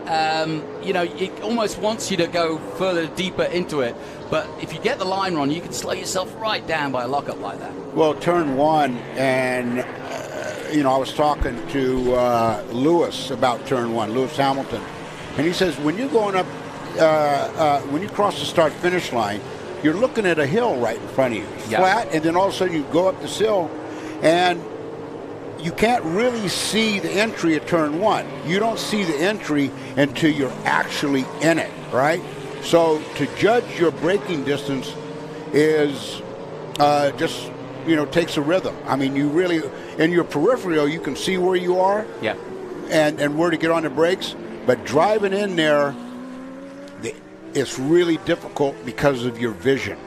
It almost wants you to go further, deeper into it. But if you get the line wrong, you can slow yourself right down by a lockup like that. Well, turn one, and, I was talking to Lewis about turn one, Lewis Hamilton. And he says, when you're going up, when you cross the start-finish line, you're looking at a hill right in front of you. It's flat, and then all of a sudden you go up this hill, and you can't really see the entry at turn one. You don't see the entry until you're actually in it, right? So to judge your braking distance is just, takes a rhythm. I mean, you really, in your peripheral, you can see where you are and where to get on the brakes. But driving in there, it's really difficult because of your vision.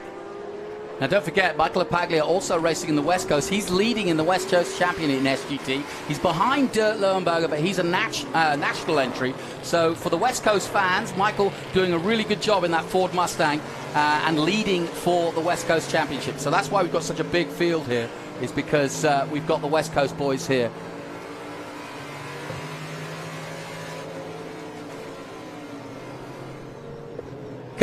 Now, don't forget, Michael LaPaglia also racing in the West Coast. He's leading in the West Coast Champion in SGT. He's behind Dirk Lauenberger, but he's a national entry. So for the West Coast fans, Michael doing a really good job in that Ford Mustang and leading for the West Coast Championship. So that's why we've got such a big field here, is because we've got the West Coast boys here.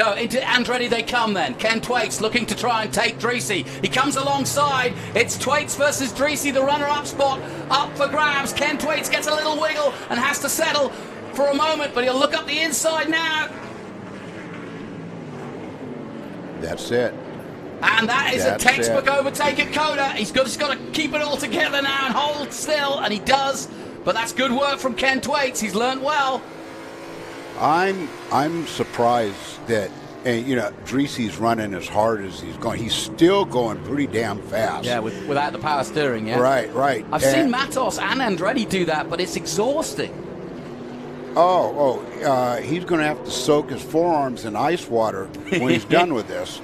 go. Into Andretti they come then. Ken Thwaites looking to try and take Dreesy. He comes alongside. It's Thwaites versus Dreesy, the runner-up spot up for grabs. Ken Thwaites gets a little wiggle and has to settle for a moment, but he'll look up the inside now. That's it. And that is a textbook overtake at Coda. He's just got to keep it all together now and hold still, and he does. But that's good work from Ken Thwaites. He's learned well. I'm surprised that Dreesy's running as hard as he's going. He's still going pretty damn fast. Yeah, without the power steering. Yeah. Right. I've seen Matos and Andretti do that, but it's exhausting. He's going to have to soak his forearms in ice water when he's done with this.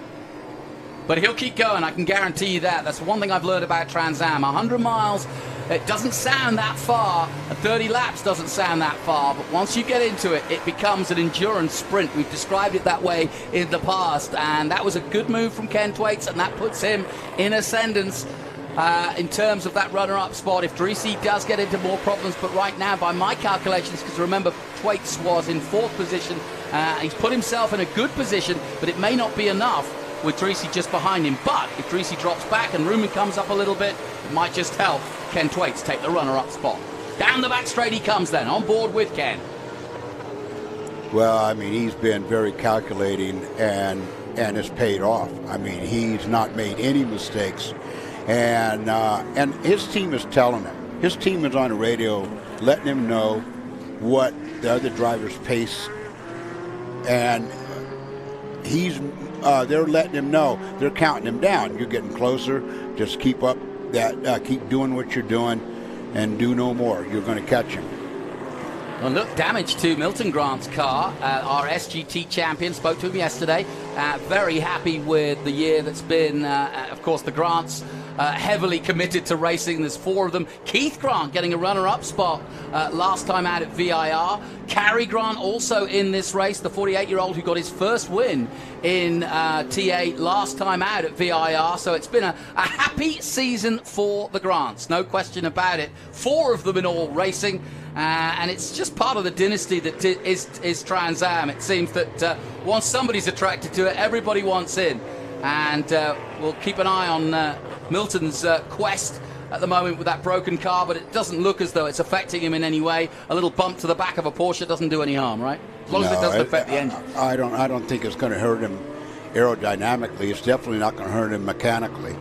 But he'll keep going, I can guarantee you that. That's one thing I've learned about Trans Am. 100 miles, it doesn't sound that far. 30 laps doesn't sound that far. But once you get into it, it becomes an endurance sprint. We've described it that way in the past. And that was a good move from Ken Thwaites, and that puts him in ascendance in terms of that runner-up spot. If Dreesy does get into more problems, but right now, by my calculations, because remember, Thwaites was in 4th position. He's put himself in a good position, but it may not be enough with Dreesy just behind him. But if Dreesy drops back and Ruman comes up a little bit, it might just help Ken Thwaites take the runner-up spot. Down the back straight he comes then, on board with Ken. Well, I mean, he's been very calculating, and it's paid off. I mean, he's not made any mistakes, and his team is telling him. His team is on the radio letting him know what the other driver's pace, and they're letting him know. They're counting him down. You're getting closer. Just keep up that. Keep doing what you're doing, and do no more. You're going to catch him. Well, look, damage to Milton Grant's car. Our SGT champion spoke to him yesterday. Very happy with the year that's been. Of course, the Grants heavily committed to racing. There's 4 of them. Keith Grant getting a runner-up spot last time out at VIR. Cary Grant also in this race, the 48-year-old who got his first win in T8 last time out at VIR. So it's been a happy season for the Grants, no question about it. 4 of them in all racing. And it's just part of the dynasty that is Trans Am. It seems that once somebody's attracted to it, everybody wants in. And we'll keep an eye on Milton's quest at the moment with that broken car, but it doesn't look as though it's affecting him in any way. A little bump to the back of a Porsche doesn't do any harm, right? As long as it doesn't affect the engine. I don't think it's going to hurt him aerodynamically. It's definitely not going to hurt him mechanically.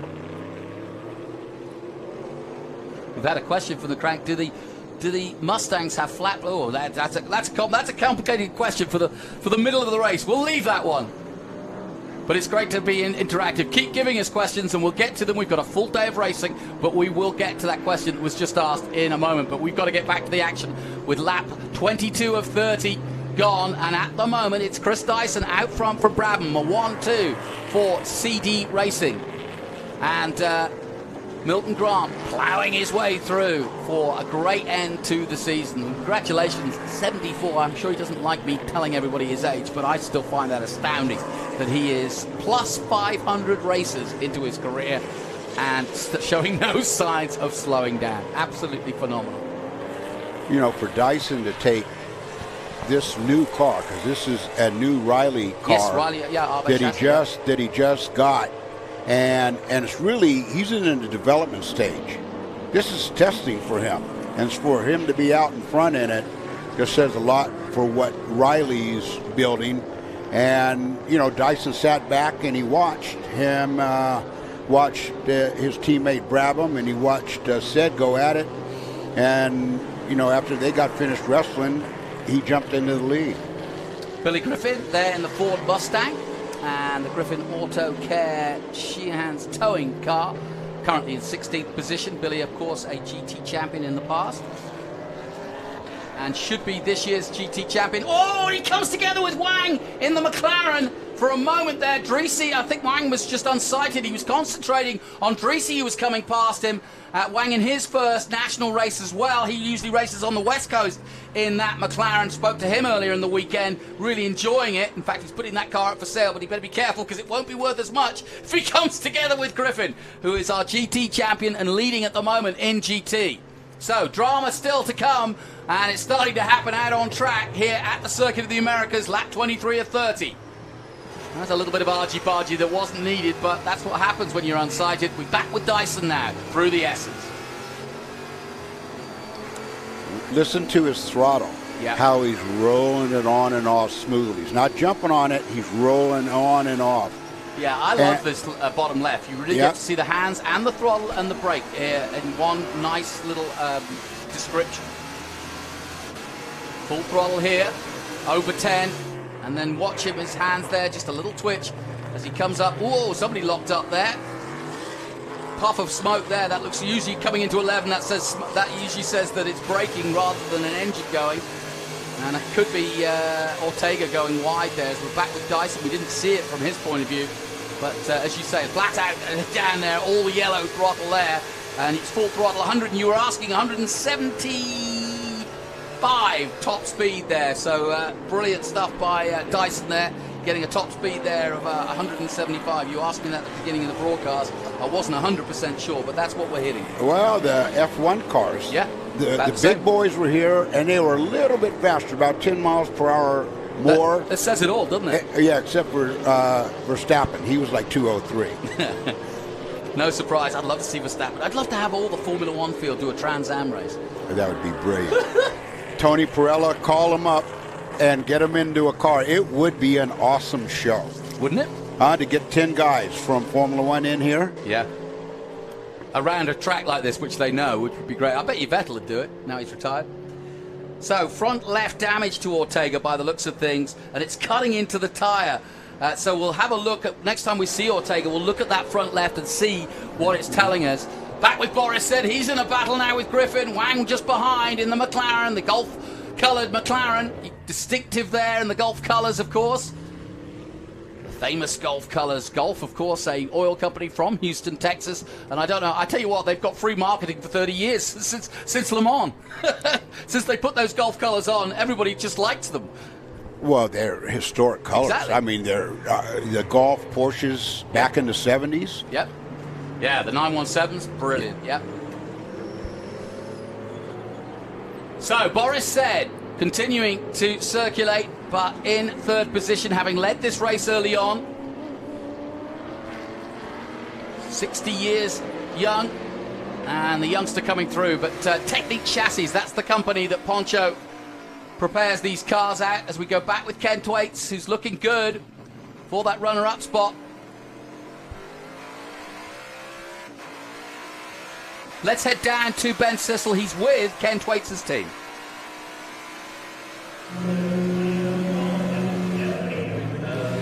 We've had a question from the crank. Do the Mustangs have flat? Oh, that's a complicated question for the middle of the race. We'll leave that one. But it's great to be interactive. Keep giving us questions and we'll get to them. We've got a full day of racing, but we will get to that question that was just asked in a moment. But we've got to get back to the action with lap 22 of 30 gone. And at the moment, it's Chris Dyson out front for Brabham. A 1-2 for CD Racing. And Milton Grant ploughing his way through for a great end to the season. Congratulations, 74. I'm sure he doesn't like me telling everybody his age, but I still find that astounding that he is plus 500 races into his career and showing no signs of slowing down. Absolutely phenomenal. You know, for Dyson to take this new car, because this is a new Riley car, yes, Riley, yeah, that he just got. And it's really, he's in the development stage. This is testing for him. And for him to be out in front in it just says a lot for what Riley's building. And, you know, Dyson sat back and he watched him, his teammate Brabham, and he watched Sid go at it. And, you know, after they got finished wrestling, he jumped into the lead. Billy Griffin there in the Ford Mustang. And the Griffin Auto Care Sheehan's towing car, currently in 16th position. Billy, of course, a GT champion in the past. And should be this year's GT champion. Oh, he comes together with Wang in the McLaren. For a moment there, Dreesy, I think Wang was just unsighted. He was concentrating on Dreesy, who was coming past him. Wang in his first national race as well. He usually races on the West Coast in that McLaren. Spoke to him earlier in the weekend, really enjoying it. In fact, he's putting that car up for sale, but he better be careful because it won't be worth as much if he comes together with Griffin, who is our GT champion and leading at the moment in GT. So, drama still to come, and it's starting to happen out on track here at the Circuit of the Americas, lap 23 of 30. That's a little bit of argy-bargy that wasn't needed, but that's what happens when you're unsighted. We're back with Dyson now, through the S's. Listen to his throttle, how he's rolling it on and off smoothly. He's not jumping on it, he's rolling on and off. Yeah, I love this bottom left. You really get to see the hands and the throttle and the brake in one nice little description. Full throttle here, over 10, and then watch him, his hands there, just a little twitch as he comes up. Whoa, somebody locked up there. Puff of smoke there. That looks usually coming into 11. That usually says that it's braking rather than an engine going. And it could be Ortega going wide there as we're back with Dyson. We didn't see it from his point of view. But as you say, flat out down there, all the yellow throttle there. And it's full throttle, 100, and you were asking 175 top speed there. So brilliant stuff by Dyson there, getting a top speed there of 175. You asked me that at the beginning of the broadcast. I wasn't 100% sure, but that's what we're hitting. Well, the F1 cars, the big boys were here, and they were a little bit faster, about 10 miles per hour more. That says it all, doesn't it? Yeah, except for Verstappen. He was like 203. No surprise. I'd love to see Verstappen. I'd love to have all the Formula One field do a Trans Am race. That would be brilliant. Tony Perella, call him up and get him into a car. It would be an awesome show. Wouldn't it? To get 10 guys from Formula One in here. Yeah. Around a track like this, which they know, which would be great. I bet you Vettel would do it, now he's retired. So, front left damage to Ortega by the looks of things, and it's cutting into the tyre. So we'll have a look at, next time we see Ortega, we'll look at that front left and see what it's telling us. Back with Boris said, he's in a battle now with Griffin. Wang just behind in the McLaren, the Gulf-coloured McLaren. Distinctive there in the Gulf colours, of course. Famous Gulf colours. Gulf, of course, a oil company from Houston, Texas. And I don't know, I tell you what, they've got free marketing for 30 years since Le Mans. Since they put those Gulf colours on, everybody just likes them. Well, they're historic colors. Exactly. I mean, they're the Golf Porsches back in the 70s. Yep. Yeah, the 917s, brilliant. Yep. So, Boris said, continuing to circulate, but in third position, having led this race early on. 60 years young, and the youngster coming through. But Technique Chassis, that's the company that Poncho prepares these cars out as we go back with Ken Thwaites, who's looking good for that runner-up spot. Let's head down to Ben Sissel. He's with Ken Thwaites' team.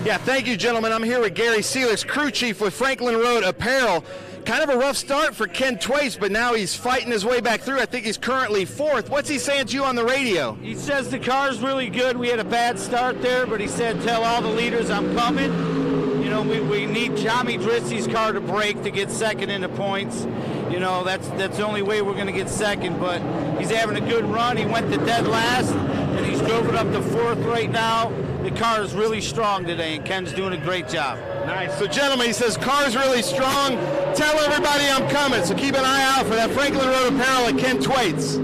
Yeah, thank you, gentlemen. I'm here with Gary Seelix, crew chief with Franklin Road Apparel. Kind of a rough start for Ken Thwaites, but now he's fighting his way back through. I think he's currently fourth. What's he saying to you on the radio? He says the car's really good. We had a bad start there, but he said, tell all the leaders I'm coming. You know, we need Tommy Drissy's car to break to get second in the points. You know, that's the only way we're going to get second, but he's having a good run. He went to dead last, and he's drove it up to fourth right now. The car is really strong today, and Ken's doing a great job. Nice. So, gentlemen, he says car's really strong. Tell everybody I'm coming, so keep an eye out for that Franklin Road Apparel at Ken Thwaites.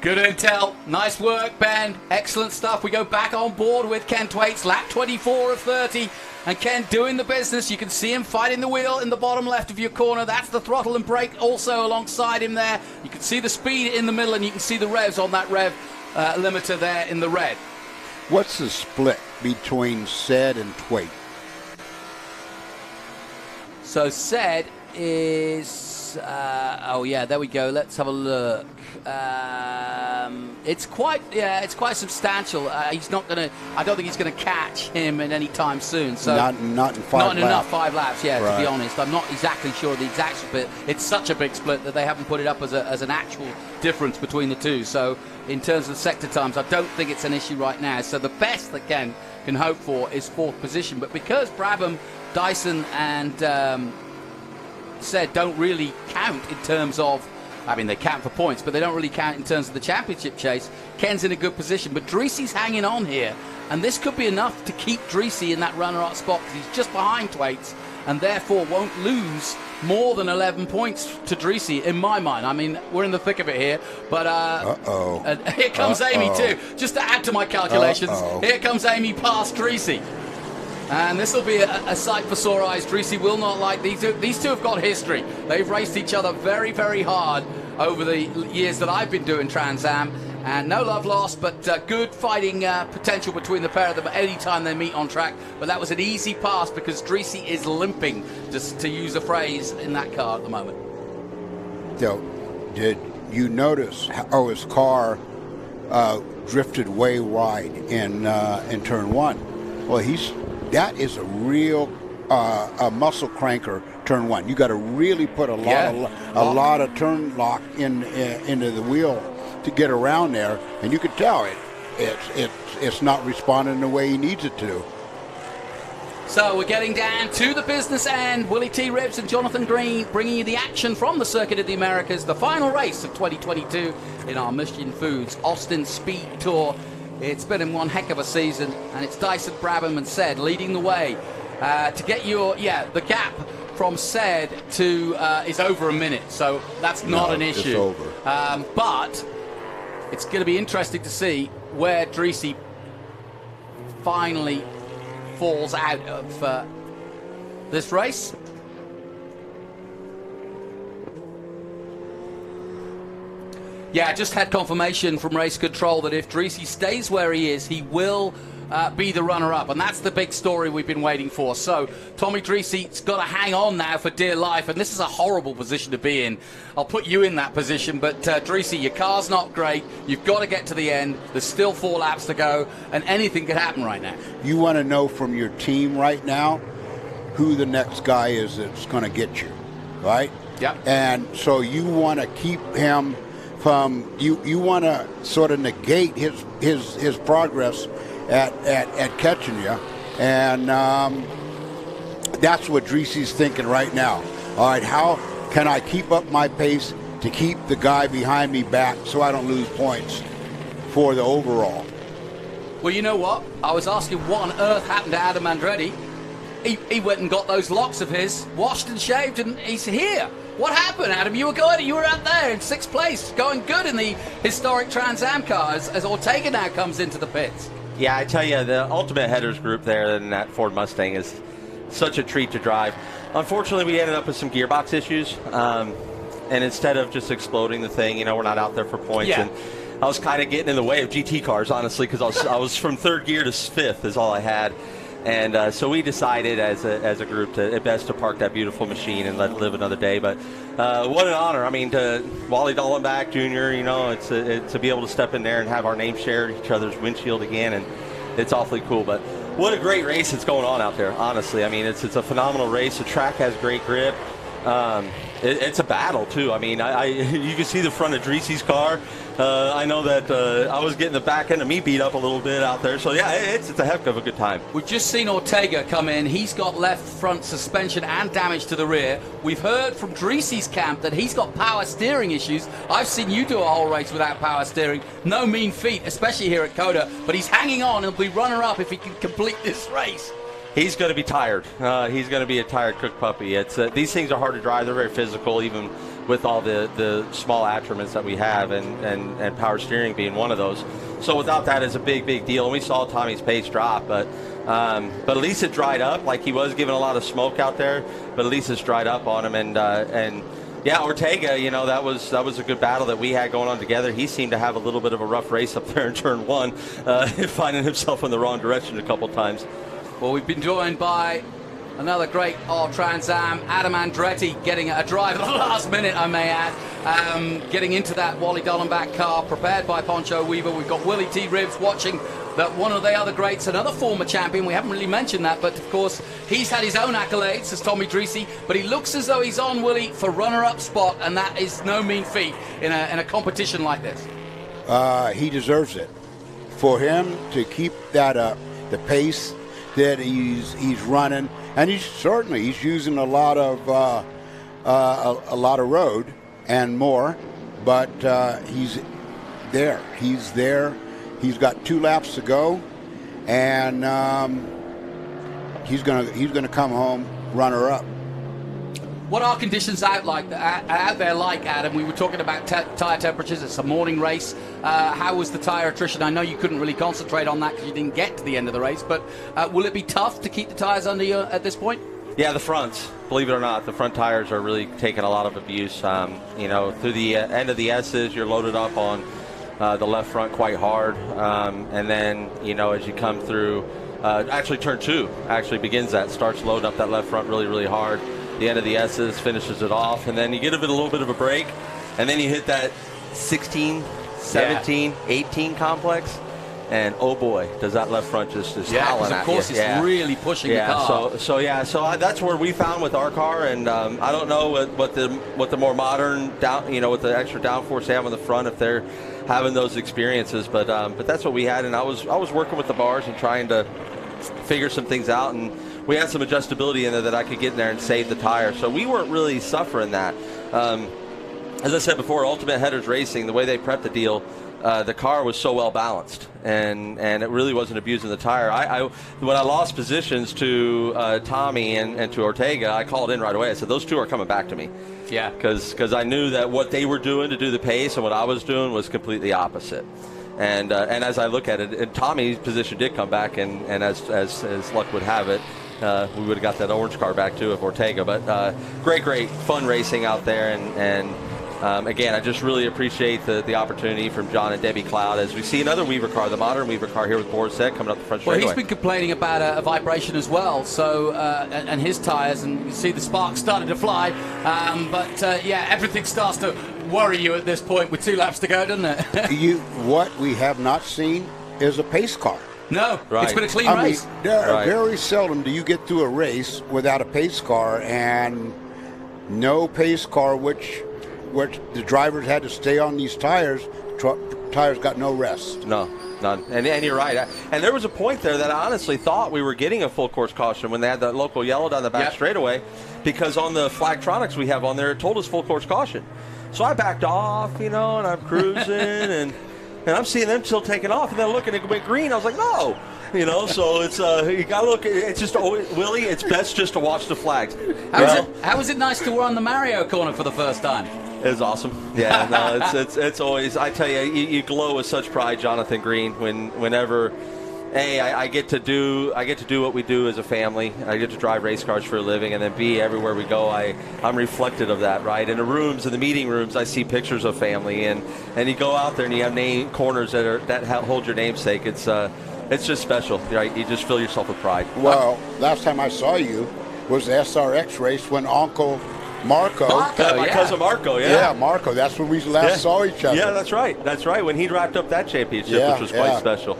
Good intel. Nice work, Ben. Excellent stuff. We go back on board with Ken Thwaites, lap 24 of 30. And Ken doing the business. You can see him fighting the wheel in the bottom left of your corner. That's the throttle and brake also alongside him there. You can see the speed in the middle, and you can see the revs on that rev limiter there in the red. What's the split between Said and Thwaites? So Said is, oh yeah, there we go. Let's have a look. It's quite substantial. He's not gonna. I don't think he's gonna catch him in any time soon. So not in 5 laps. Enough 5 laps. Yeah, right. To be honest, I'm not exactly sure of the exact split. It's such a big split that they haven't put it up as an actual difference between the two. So in terms of the sector times, I don't think it's an issue right now. So the best that Ken can hope for is fourth position. But because Brabham, Dyson, and Said don't really count in terms of, I mean, they count for points, but they don't really count in terms of the championship chase. Ken's in a good position, but Drissy's hanging on here, and this could be enough to keep Drissy in that runner-up spot because he's just behind Thwaites and therefore won't lose more than 11 points to Dreesy, in my mind. I mean, we're in the thick of it here, but and here comes Amy too. Just to add to my calculations, here comes Amy past Dreesy. And this will be a sight for sore eyes. Dreesy will not like these two. These two have got history. They've raced each other very, very hard over the years that I've been doing Trans Am. And no love lost, but good fighting potential between the pair of them any time they meet on track. But that was an easy pass because Dreesy is limping, just to use a phrase, in that car at the moment. So, did you notice how his car drifted way wide in turn one? Well, that is a real a muscle cranker. Turn one, you got to really put a lot of turn lock into the wheel to get around there, and you can tell it's not responding the way he needs it to. So we're getting down to the business end. Willie T. Ribbs and Jonathan Green bringing you the action from the Circuit of the Americas, the final race of 2022 in our Mission Foods Austin SpeedTour. It's been one heck of a season, and it's Dyson, Brabham and Said leading the way to get the gap from Said to is over a minute, so that's not an issue. It's over. But it's going to be interesting to see where Dreesy finally falls out of this race. Yeah, I just had confirmation from race control that if Dreesy stays where he is, he will be the runner-up, and that's the big story we've been waiting for. So Tommy Dreesy's got to hang on now for dear life, and this is a horrible position to be in. I'll put you in that position, but Dreesy, your car's not great. You've got to get to the end. There's still 4 laps to go, and anything could happen right now. You want to know from your team right now who the next guy is that's going to get you, right? Yep. And so you want to keep him from you want to sort of negate his progress at catching you, and that's what Dreesy's thinking right now. All right, how can I keep up my pace to keep the guy behind me back so I don't lose points for the overall? Well, you know what? I was asking what on earth happened to Adam Andretti. He went and got those locks of his, washed and shaved, and he's here. What happened, Adam? You were good. You were out there in 6th place, going good in the historic Trans Am car as Ortega now comes into the pits. Yeah, I tell you, the Ultimate Headers group there in that Ford Mustang is such a treat to drive. Unfortunately, we ended up with some gearbox issues, and instead of just exploding the thing, we're not out there for points. Yeah. And I was kind of getting in the way of GT cars, honestly, because I was from 3rd gear to 5th is all I had. And so we decided as a group to at best to park that beautiful machine and let it live another day. But what an honor! I mean, to Wally Dallenbach Jr., it's to be able to step in there and have our name share each other's windshield again, and it's awfully cool. But what a great race that's going on out there! Honestly, I mean, it's a phenomenal race. The track has great grip. It's a battle too. I mean, you can see the front of Dreesy's car. I know that I was getting the back end of me beat up a little bit out there. So yeah, it's a heck of a good time. We've just seen Ortega come in. He's got left front suspension and damage to the rear. We've heard from Dreesy's camp that he's got power steering issues. I've seen you do a whole race without power steering. No mean feat, especially here at COTA. But he's hanging on and will be runner-up if he can complete this race. He's going to be tired. He's going to be a tired cook puppy. It's these things are hard to drive. They're very physical, even with all the small attributes that we have, and power steering being one of those. So without that, it's a big deal. And we saw Tommy's pace drop, but at least it dried up. Like, he was giving a lot of smoke out there, but at least it's dried up on him. And yeah, Ortega, that was a good battle that we had going on together. He seemed to have a little bit of a rough race up there in turn 1, finding himself in the wrong direction a couple times. Well, we've been joined by another great Trans Am, Adam Andretti, getting a drive at the last minute, I may add, getting into that Wally Dallenbach car, prepared by Poncho Weaver. We've got Willie T. Ribbs watching that one of the other greats, another former champion. We haven't really mentioned that, but of course, he's had his own accolades as Tommy Dreesy, but he looks as though he's on, Willie, for runner-up spot, and that is no mean feat in a competition like this. He deserves it. For him to keep that up, the pace that he's running, and he's using a lot of road and more, but he's there. He's got 2 laps to go, and he's gonna come home runner up. What are conditions out there like, Adam? We were talking about tyre temperatures. It's a morning race. How was the tyre attrition? I know you couldn't really concentrate on that because you didn't get to the end of the race, but will it be tough to keep the tyres under you at this point? Yeah, the fronts, believe it or not, the front tires are really taking a lot of abuse. You know, through the end of the S's, you're loaded up on the left front quite hard. And then, you know, as you come through, actually turn 2 actually begins that, starts loading up that left front really, really hard. The end of the S's finishes it off, and then you get a little bit of a break, and then you hit that 16, 17, 18 complex. And oh boy, does that left front just howling at you. Of course, it's really pushing the car. So that's where we found with our car, and I don't know what the more modern down, you know, with the extra downforce they have on the front, if they're having those experiences. But that's what we had, and I was working with the bars and trying to figure some things out, and we had some adjustability in there that I could get in there and save the tire. So we weren't really suffering that. As I said before, Ultimate Headers Racing, the way they prepped the deal, the car was so well balanced, and it really wasn't abusing the tire. When I lost positions to Tommy and to Ortega, I called in right away. I said, those two are coming back to me. Yeah. Because I knew that what they were doing to do the pace and what I was doing was completely opposite. And as I look at it, and Tommy's position did come back, and as luck would have it, we would have got that orange car back too of Ortega. But great fun racing out there, and again, I just really appreciate the opportunity from John and Debbie Cloud as we see another Weaver car, the modern Weaver car here with Boris Said coming up the front straightaway. Well, he's been complaining about a vibration as well, so and his tyres, and you see the sparks starting to fly. Yeah, everything starts to worry you at this point with 2 laps to go, doesn't it? What we have not seen is a pace car. No, right. It's been a clean race. I mean, very seldom do you get through a race without a pace car, and no pace car, which the drivers had to stay on these tires. Tires got no rest. No, none. And you're right. And there was a point there that I honestly thought we were getting a full course caution when they had that local yellow down the back straightaway, because on the Flagtronics we have on there, it told us full course caution. So I backed off, you know, and I'm cruising, and I'm seeing them still taking off, and then looking, it went green. I was like, no. You know, so it's you got to look. It's just always, Willie. It's best just to watch the flags. How was it nice to run the Mario corner for the first time? It was awesome. Yeah, no, it's always. I tell you, you glow with such pride, Jonathan Green. Whenever, I get to do what we do as a family. I get to drive race cars for a living, and then B, everywhere we go, I'm reflected of that. Right, in the rooms, in the meeting rooms, I see pictures of family, and you go out there and you have name corners that hold your namesake. It's just special, right? You just fill yourself with pride. Well, last time I saw you was the SRX race when Uncle Marco. My cousin Marco, Yeah, Marco. That's when we last saw each other. Yeah, that's right. That's right. When he wrapped up that championship, which was quite special.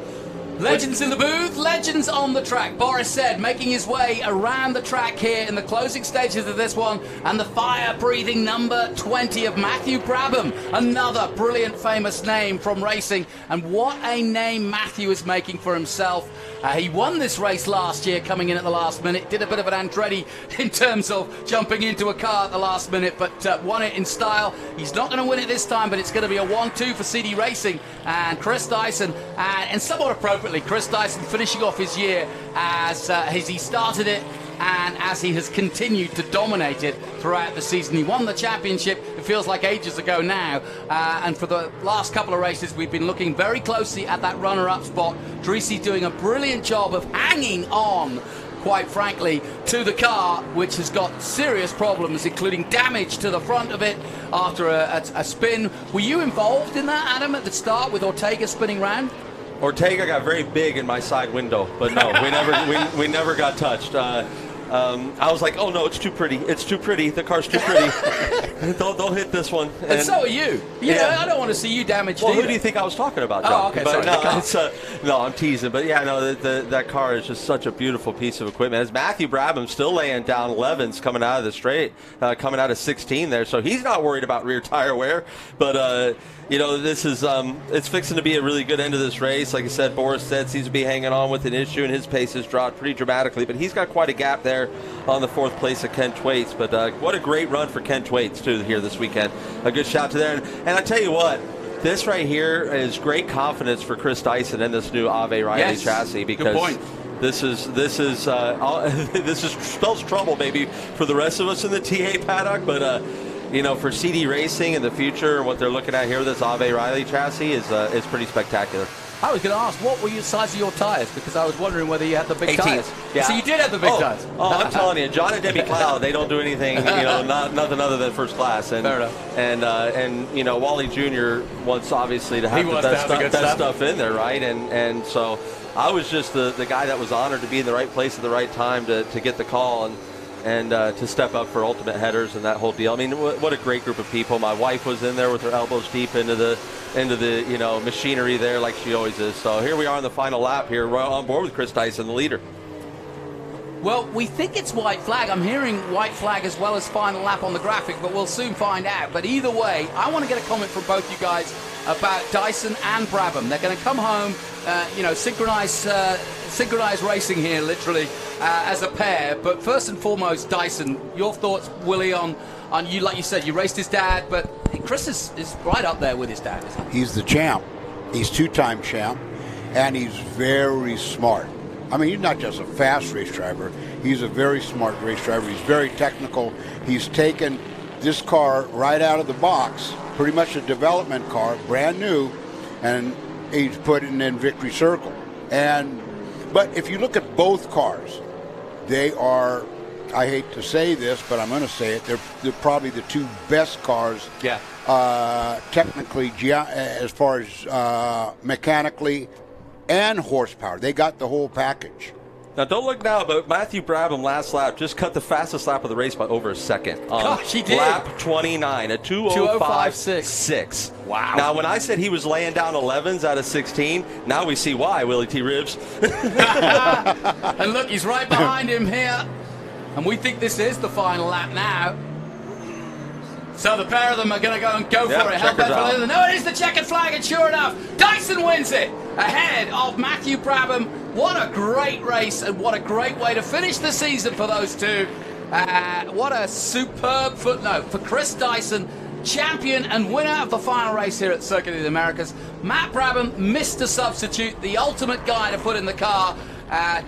Legends in the booth, legends on the track. Boris Said making his way around the track here in the closing stages of this one, and the fire-breathing number 20 of Matthew Brabham, another brilliant famous name from racing, and what a name Matthew is making for himself. He won this race last year coming in at the last minute, did a bit of an Andretti in terms of jumping into a car at the last minute, but won it in style. He's not going to win it this time, but it's going to be a 1-2 for CD Racing, and Chris Dyson, and somewhat appropriately, Chris Dyson finishing off his year as he started it and as he has continued to dominate it throughout the season. He won the championship, it feels like ages ago now, and for the last couple of races we've been looking very closely at that runner-up spot. Dreesy doing a brilliant job of hanging on, quite frankly, to the car, which has got serious problems, including damage to the front of it after a spin. Were you involved in that, Adam, at the start with Ortega spinning round? Ortega got very big in my side window, but no, we never got touched. I was like, oh no, it's too pretty. It's too pretty. The car's too pretty. don't hit this one. And so are you. Yeah, I don't want to see you damaged. Well, either. who do you think I was talking about, John? Oh, okay, but sorry. No, I'm teasing. But yeah, no, that car is just such a beautiful piece of equipment. As Matthew Brabham still laying down 11s coming out of the straight, coming out of 16 there, so he's not worried about rear tire wear. But you know, this is it's fixing to be a really good end of this race. Like I said, Boris Said seems to be hanging on with an issue, and his pace has dropped pretty dramatically. But he's got quite a gap there on the 4th place of Ken Twaits. But what a great run for Ken Twaits, too, here this weekend. A good shout to there. And I tell you what, this right here is great confidence for Chris Dyson in this new Ave Riley chassis, because this spells trouble maybe for the rest of us in the TA paddock, but you know, for CD Racing in the future and what they're looking at here with this Ave Riley chassis is pretty spectacular. I was going to ask, what were the size of your tires? Because I was wondering whether you had the big 18. tires. Yeah. So you did have the big tires. Oh, I'm telling you, John and Debbie Cloud, they don't do anything, you know, nothing other than first class. And, fair enough. And you know, Wally Jr. wants obviously to have the best stuff in there, right? And so I was just the guy that was honored to be in the right place at the right time to get the call and to step up for ultimate headers and that whole deal. I mean, what a great group of people. My wife was in there with her elbows deep into the you know, machinery there, like she always is. So here we are on the final lap here. We're on board with Chris Dyson, the leader. Well, we think it's white flag. I'm hearing white flag as well as final lap on the graphic, but we'll soon find out. But either way, I want to get a comment from both you guys about Dyson and Brabham. They're going to come home, you know, synchronized racing here, literally, as a pair. But first and foremost, Dyson, your thoughts, Willie, on you? Like you said, you raced his dad, but Chris is right up there with his dad, isn't he? He's the champ. He's two-time champ, and he's very smart. I mean, he's not just a fast race driver. He's a very smart race driver. He's very technical. He's taken this car right out of the box, pretty much a development car, brand new, and he's put it in Victory Circle. But if you look at both cars, they are, I hate to say this, but I'm going to say it, they're probably the two best cars. Yeah. Technically, as far as mechanically and horsepower. They got the whole package. Now, don't look now, but Matthew Brabham last lap just cut the fastest lap of the race by over a second. Gosh, he did. Lap 29, a 2:05.6. Wow. Now, when I said he was laying down 11s out of 16, now we see why, Willie T. Ribs. And look, he's right behind him here. And we think this is the final lap now. So the pair of them are going to go for it. No, it is the checkered flag, and sure enough, Dyson wins it ahead of Matthew Brabham. What a great race, and what a great way to finish the season for those two. What a superb footnote for Chris Dyson, champion and winner of the final race here at Circuit of the Americas. Matt Brabham, Mr. Substitute, the ultimate guy to put in the car.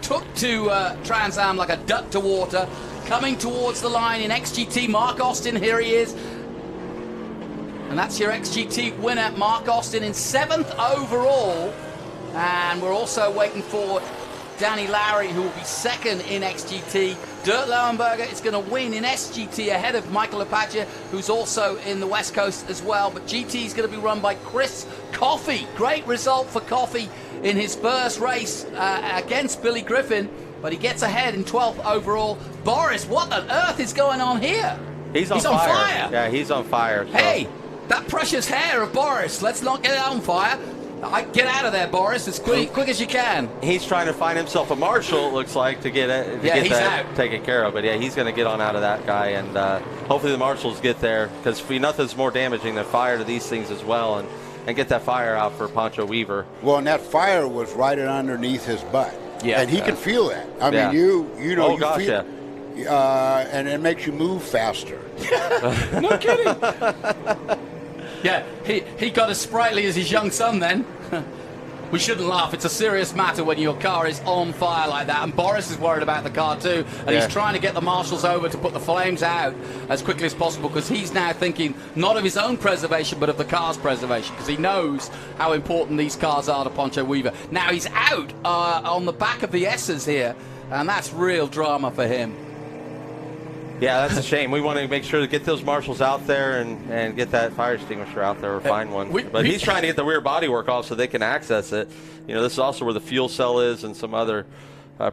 Took to Trans Am like a duck to water. Coming towards the line in XGT, Mark Austin, here he is. And that's your XGT winner, Mark Austin, in 7th overall. And we're also waiting for Danny Lowry, who will be 2nd in XGT. Dirk Lowenberger is going to win in SGT ahead of Michael Apache, who's also in the West Coast as well. But GT is going to be run by Chris Coffey. Great result for Coffey in his first race against Billy Griffin. But he gets ahead in 12th overall. Boris, what on earth is going on here? He's on fire. Yeah, he's on fire. So. Hey, that precious hair of Boris. Let's not get it on fire. Get out of there, Boris, as quick as you can. He's trying to find himself a marshal, it looks like, to get he's that out. taken care of. But yeah, he's going to get on out of that guy, and hopefully the marshals get there, because nothing's more damaging than fire to these things as well, and get that fire out for Pancho Weaver. Well, and that fire was right underneath his butt. Yeah, and he can feel that. I mean, you know, you feel, and it makes you move faster. No kidding. Yeah, he got as sprightly as his young son then. We shouldn't laugh. It's a serious matter when your car is on fire like that. And Boris is worried about the car too. And he's trying to get the marshals over to put the flames out as quickly as possible, because he's now thinking not of his own preservation, but of the car's preservation, because he knows how important these cars are to Pancho Weaver. Now he's out on the back of the S's here, and that's real drama for him. Yeah, that's a shame. We want to make sure to get those marshals out there and get that fire extinguisher out there, or find one. But he's trying to get the rear body work off so they can access it. You know, this is also where the fuel cell is and some other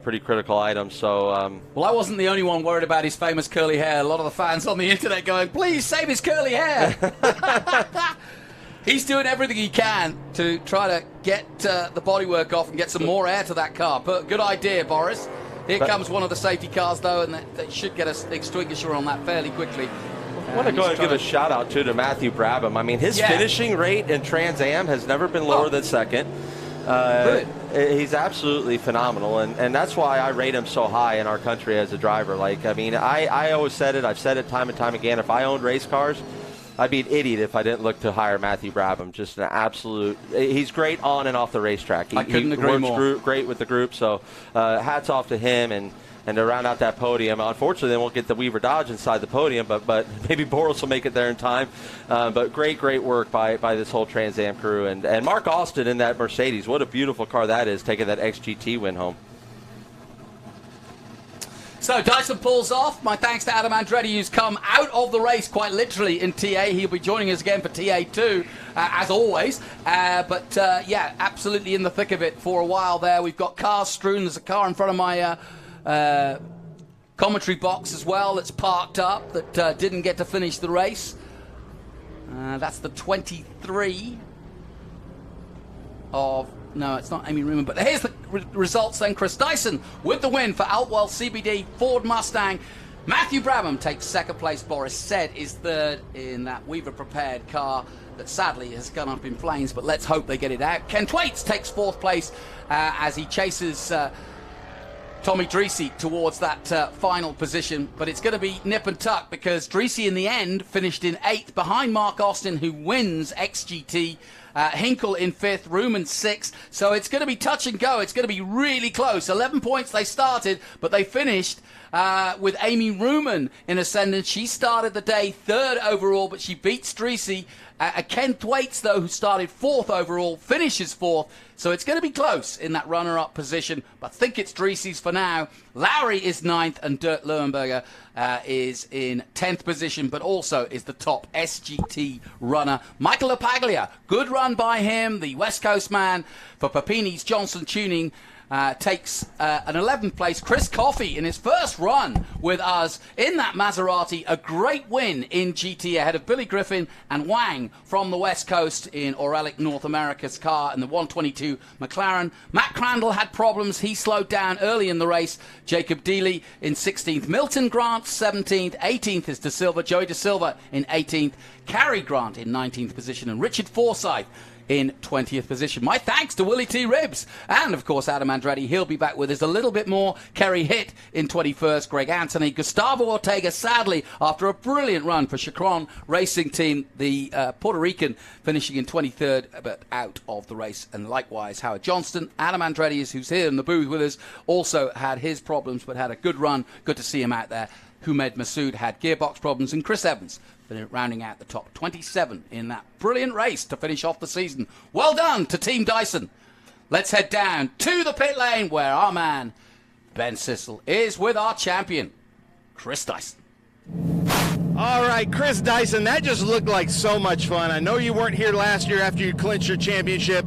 pretty critical items. So, well, I wasn't the only one worried about his famous curly hair. A lot of the fans on the internet going, please save his curly hair. He's doing everything he can to try to get the bodywork off and get some more air to that car. But good idea, Boris. Here comes one of the safety cars, though, and they should get an extinguisher on that fairly quickly. I want to go ahead and give a shout-out, too, to Matthew Brabham. I mean, his finishing rate in Trans Am has never been lower than 2nd. He's absolutely phenomenal, and that's why I rate him so high in our country as a driver. Like, I mean, I always said it. I've said it time and time again. If I owned race cars, I'd be an idiot if I didn't look to hire Matthew Brabham. Just an absolute, he's great on and off the racetrack. I couldn't agree more. Great with the group, so hats off to him. And to round out that podium, unfortunately they won't get the Weaver Dodge inside the podium, but maybe Boros will make it there in time. But great work by this whole Trans Am crew. And Mark Austin in that Mercedes, what a beautiful car that is, taking that XGT win home. So Dyson pulls off. My thanks to Adam Andretti, who's come out of the race quite literally in TA. He'll be joining us again for TA2, as always. Yeah, absolutely in the thick of it for a while there. We've got cars strewn. There's a car in front of my commentary box as well that's parked up that didn't get to finish the race. That's the 23 of... No, it's not Amy Ruman, but here's the results then. Chris Dyson with the win for Altwell CBD Ford Mustang. Matthew Brabham takes second place. Boris Said is third in that Weaver prepared car that sadly has gone up in flames, but let's hope they get it out. Ken Thwaites takes fourth place as he chases Tommy Dreesy towards that final position, but it's going to be nip and tuck because Dreesy in the end finished in 8th behind Mark Austin, who wins XGT. Hinkle in 5th, Ruman 6th. So it's going to be touch and go. It's going to be really close. 11 points they started, but they finished with Amy Ruman in ascendance. She started the day 3rd overall, but she beats Dreesy. Ken Thwaites, though, who started 4th overall, finishes 4th. So it's going to be close in that runner-up position, but I think it's Dreesy's for now. Lowry is 9th, and Dirk Leuenberger is in 10th position, but also is the top SGT runner. Michael LaPaglia, good run by him, the West Coast man for Papini's Johnson Tuning. Takes an 11th place. Chris Coffey in his first run with us in that Maserati, a great win in GT ahead of Billy Griffin and Wang from the West Coast in Orelic North America's car in the 122 McLaren. Matt Crandall had problems. He slowed down early in the race. Jacob Dealey in 16th. Milton Grant 17th. 18th is De Silva. Joey De Silva in 18th. Cary Grant in 19th position. And Richard Forsyth in 20th position. My thanks to Willie T. Ribbs and, of course, Adam Andretti. He'll be back with us a little bit more. Kerry Hitt in 21st. Greg Anthony. Gustavo Ortega, sadly, after a brilliant run for Chacron Racing Team, the Puerto Rican finishing in 23rd, but out of the race. And likewise, Howard Johnston. Adam Andretti, who's here in the booth with us, also had his problems, but had a good run. Good to see him out there. Humed Masood had gearbox problems, and Chris Evans rounding out the top 27 in that brilliant race to finish off the season. Well done to Team Dyson. Let's head down to the pit lane where our man Ben Sissel is with our champion, Chris Dyson. All right, Chris Dyson, that just looked like so much fun. I know you weren't here last year after you clinched your championship.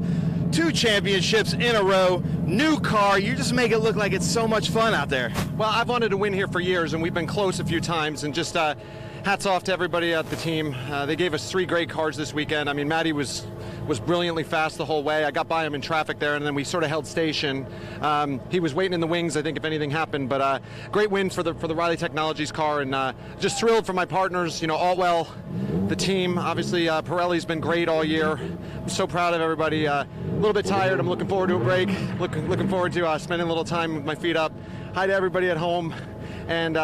2 championships in a row, new car. You just make it look like it's so much fun out there. Well, I've wanted to win here for years, and we've been close a few times, and just hats off to everybody at the team. They gave us 3 great cars this weekend. I mean, Matty was brilliantly fast the whole way. I got by him in traffic there, and then we sort of held station. He was waiting in the wings, I think, if anything happened. But great win for the Riley Technologies car, and just thrilled for my partners. You know, Altwell, the team. Obviously, Pirelli's been great all year. I'm so proud of everybody. A little bit tired. I'm looking forward to a break. Looking forward to spending a little time with my feet up. Hi to everybody at home, and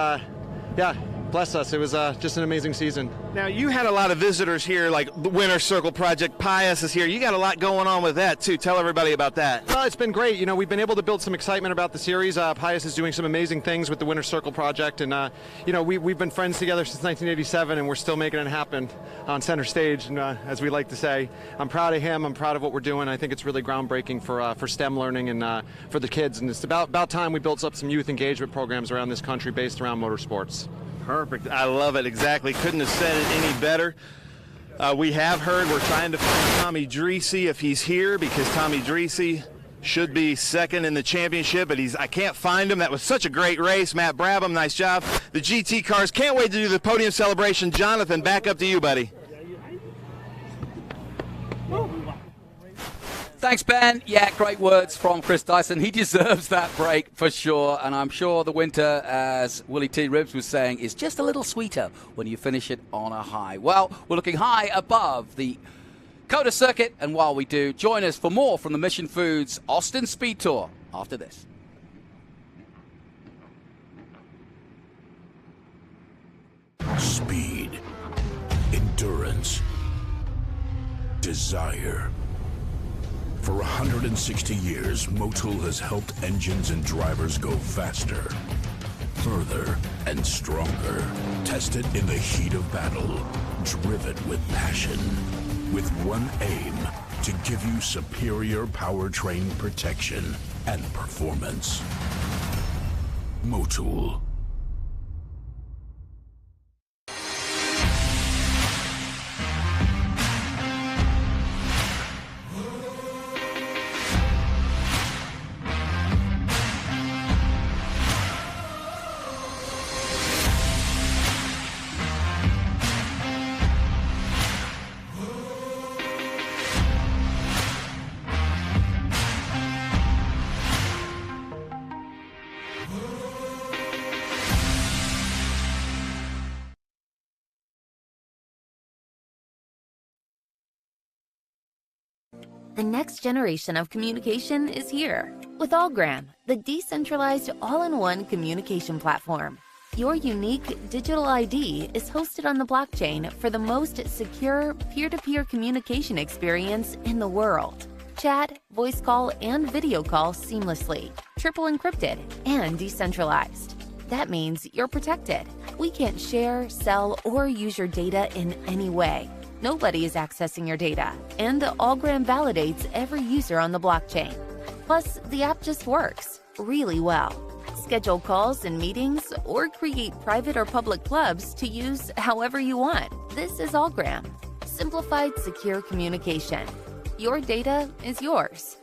yeah. Bless us. It was just an amazing season. Now, you had a lot of visitors here, like the Winter Circle Project. Pius is here. You got a lot going on with that, too. Tell everybody about that. Well, it's been great. You know, we've been able to build some excitement about the series. Pius is doing some amazing things with the Winter Circle Project. And, you know, we've been friends together since 1987, and we're still making it happen on center stage, and, as we like to say. I'm proud of him. I'm proud of what we're doing. I think it's really groundbreaking for STEM learning and for the kids. And it's about time we built up some youth engagement programs around this country based around motorsports. Perfect. I love it. Exactly. Couldn't have said it any better. We have heard we're trying to find Tommy Dreesy if he's here, because Tommy Dreesy should be second in the championship, but I can't find him. That was such a great race. Matt Brabham, nice job. The GT cars, can't wait to do the podium celebration. Jonathan, back up to you, buddy. Thanks, Ben. Yeah, great words from Chris Dyson. He deserves that break for sure, and I'm sure the winter, as Willie T. Ribbs was saying, is just a little sweeter when you finish it on a high. Well, we're looking high above the COTA circuit, and while we do, join us for more from the Mission Foods Austin SpeedTour after this. Speed, endurance, desire. For 160 years, Motul has helped engines and drivers go faster, further, and stronger. Tested in the heat of battle, driven with passion, with one aim, to give you superior powertrain protection and performance. Motul. The next generation of communication is here with Allgram, the decentralized all-in-one communication platform. Your unique digital ID is hosted on the blockchain for the most secure peer-to-peer communication experience in the world. Chat, voice call, and video call seamlessly, triple encrypted, and decentralized. That means you're protected. We can't share, sell, or use your data in any way. Nobody is accessing your data, and Allgram validates every user on the blockchain. Plus, the app just works really well. Schedule calls and meetings, or create private or public clubs to use however you want. This is Allgram. Simplified, secure communication. Your data is yours.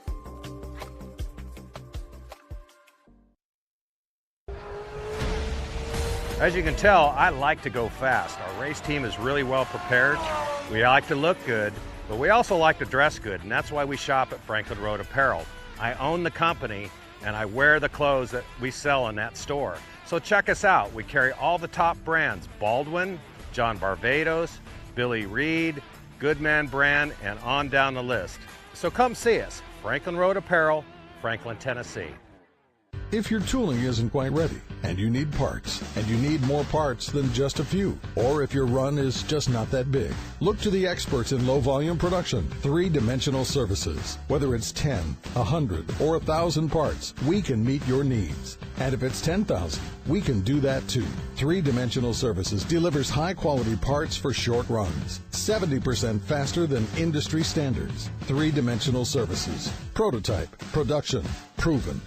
As you can tell, I like to go fast. Our race team is really well prepared. We like to look good, but we also like to dress good, and that's why we shop at Franklin Road Apparel. I own the company, and I wear the clothes that we sell in that store. So check us out. We carry all the top brands: Baldwin, John Barbados, Billy Reed, Goodman Brand, and on down the list. So come see us, Franklin Road Apparel, Franklin, Tennessee. If your tooling isn't quite ready and you need parts, and you need more parts than just a few, or if your run is just not that big, look to the experts in low-volume production, three-dimensional services. Whether it's 10, 100, or 1,000 parts, we can meet your needs. And if it's 10,000, we can do that too. Three-dimensional services delivers high-quality parts for short runs, 70% faster than industry standards. Three-dimensional services. Prototype, production, proven.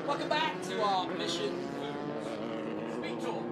Welcome back to our Mission Foods SpeedTour.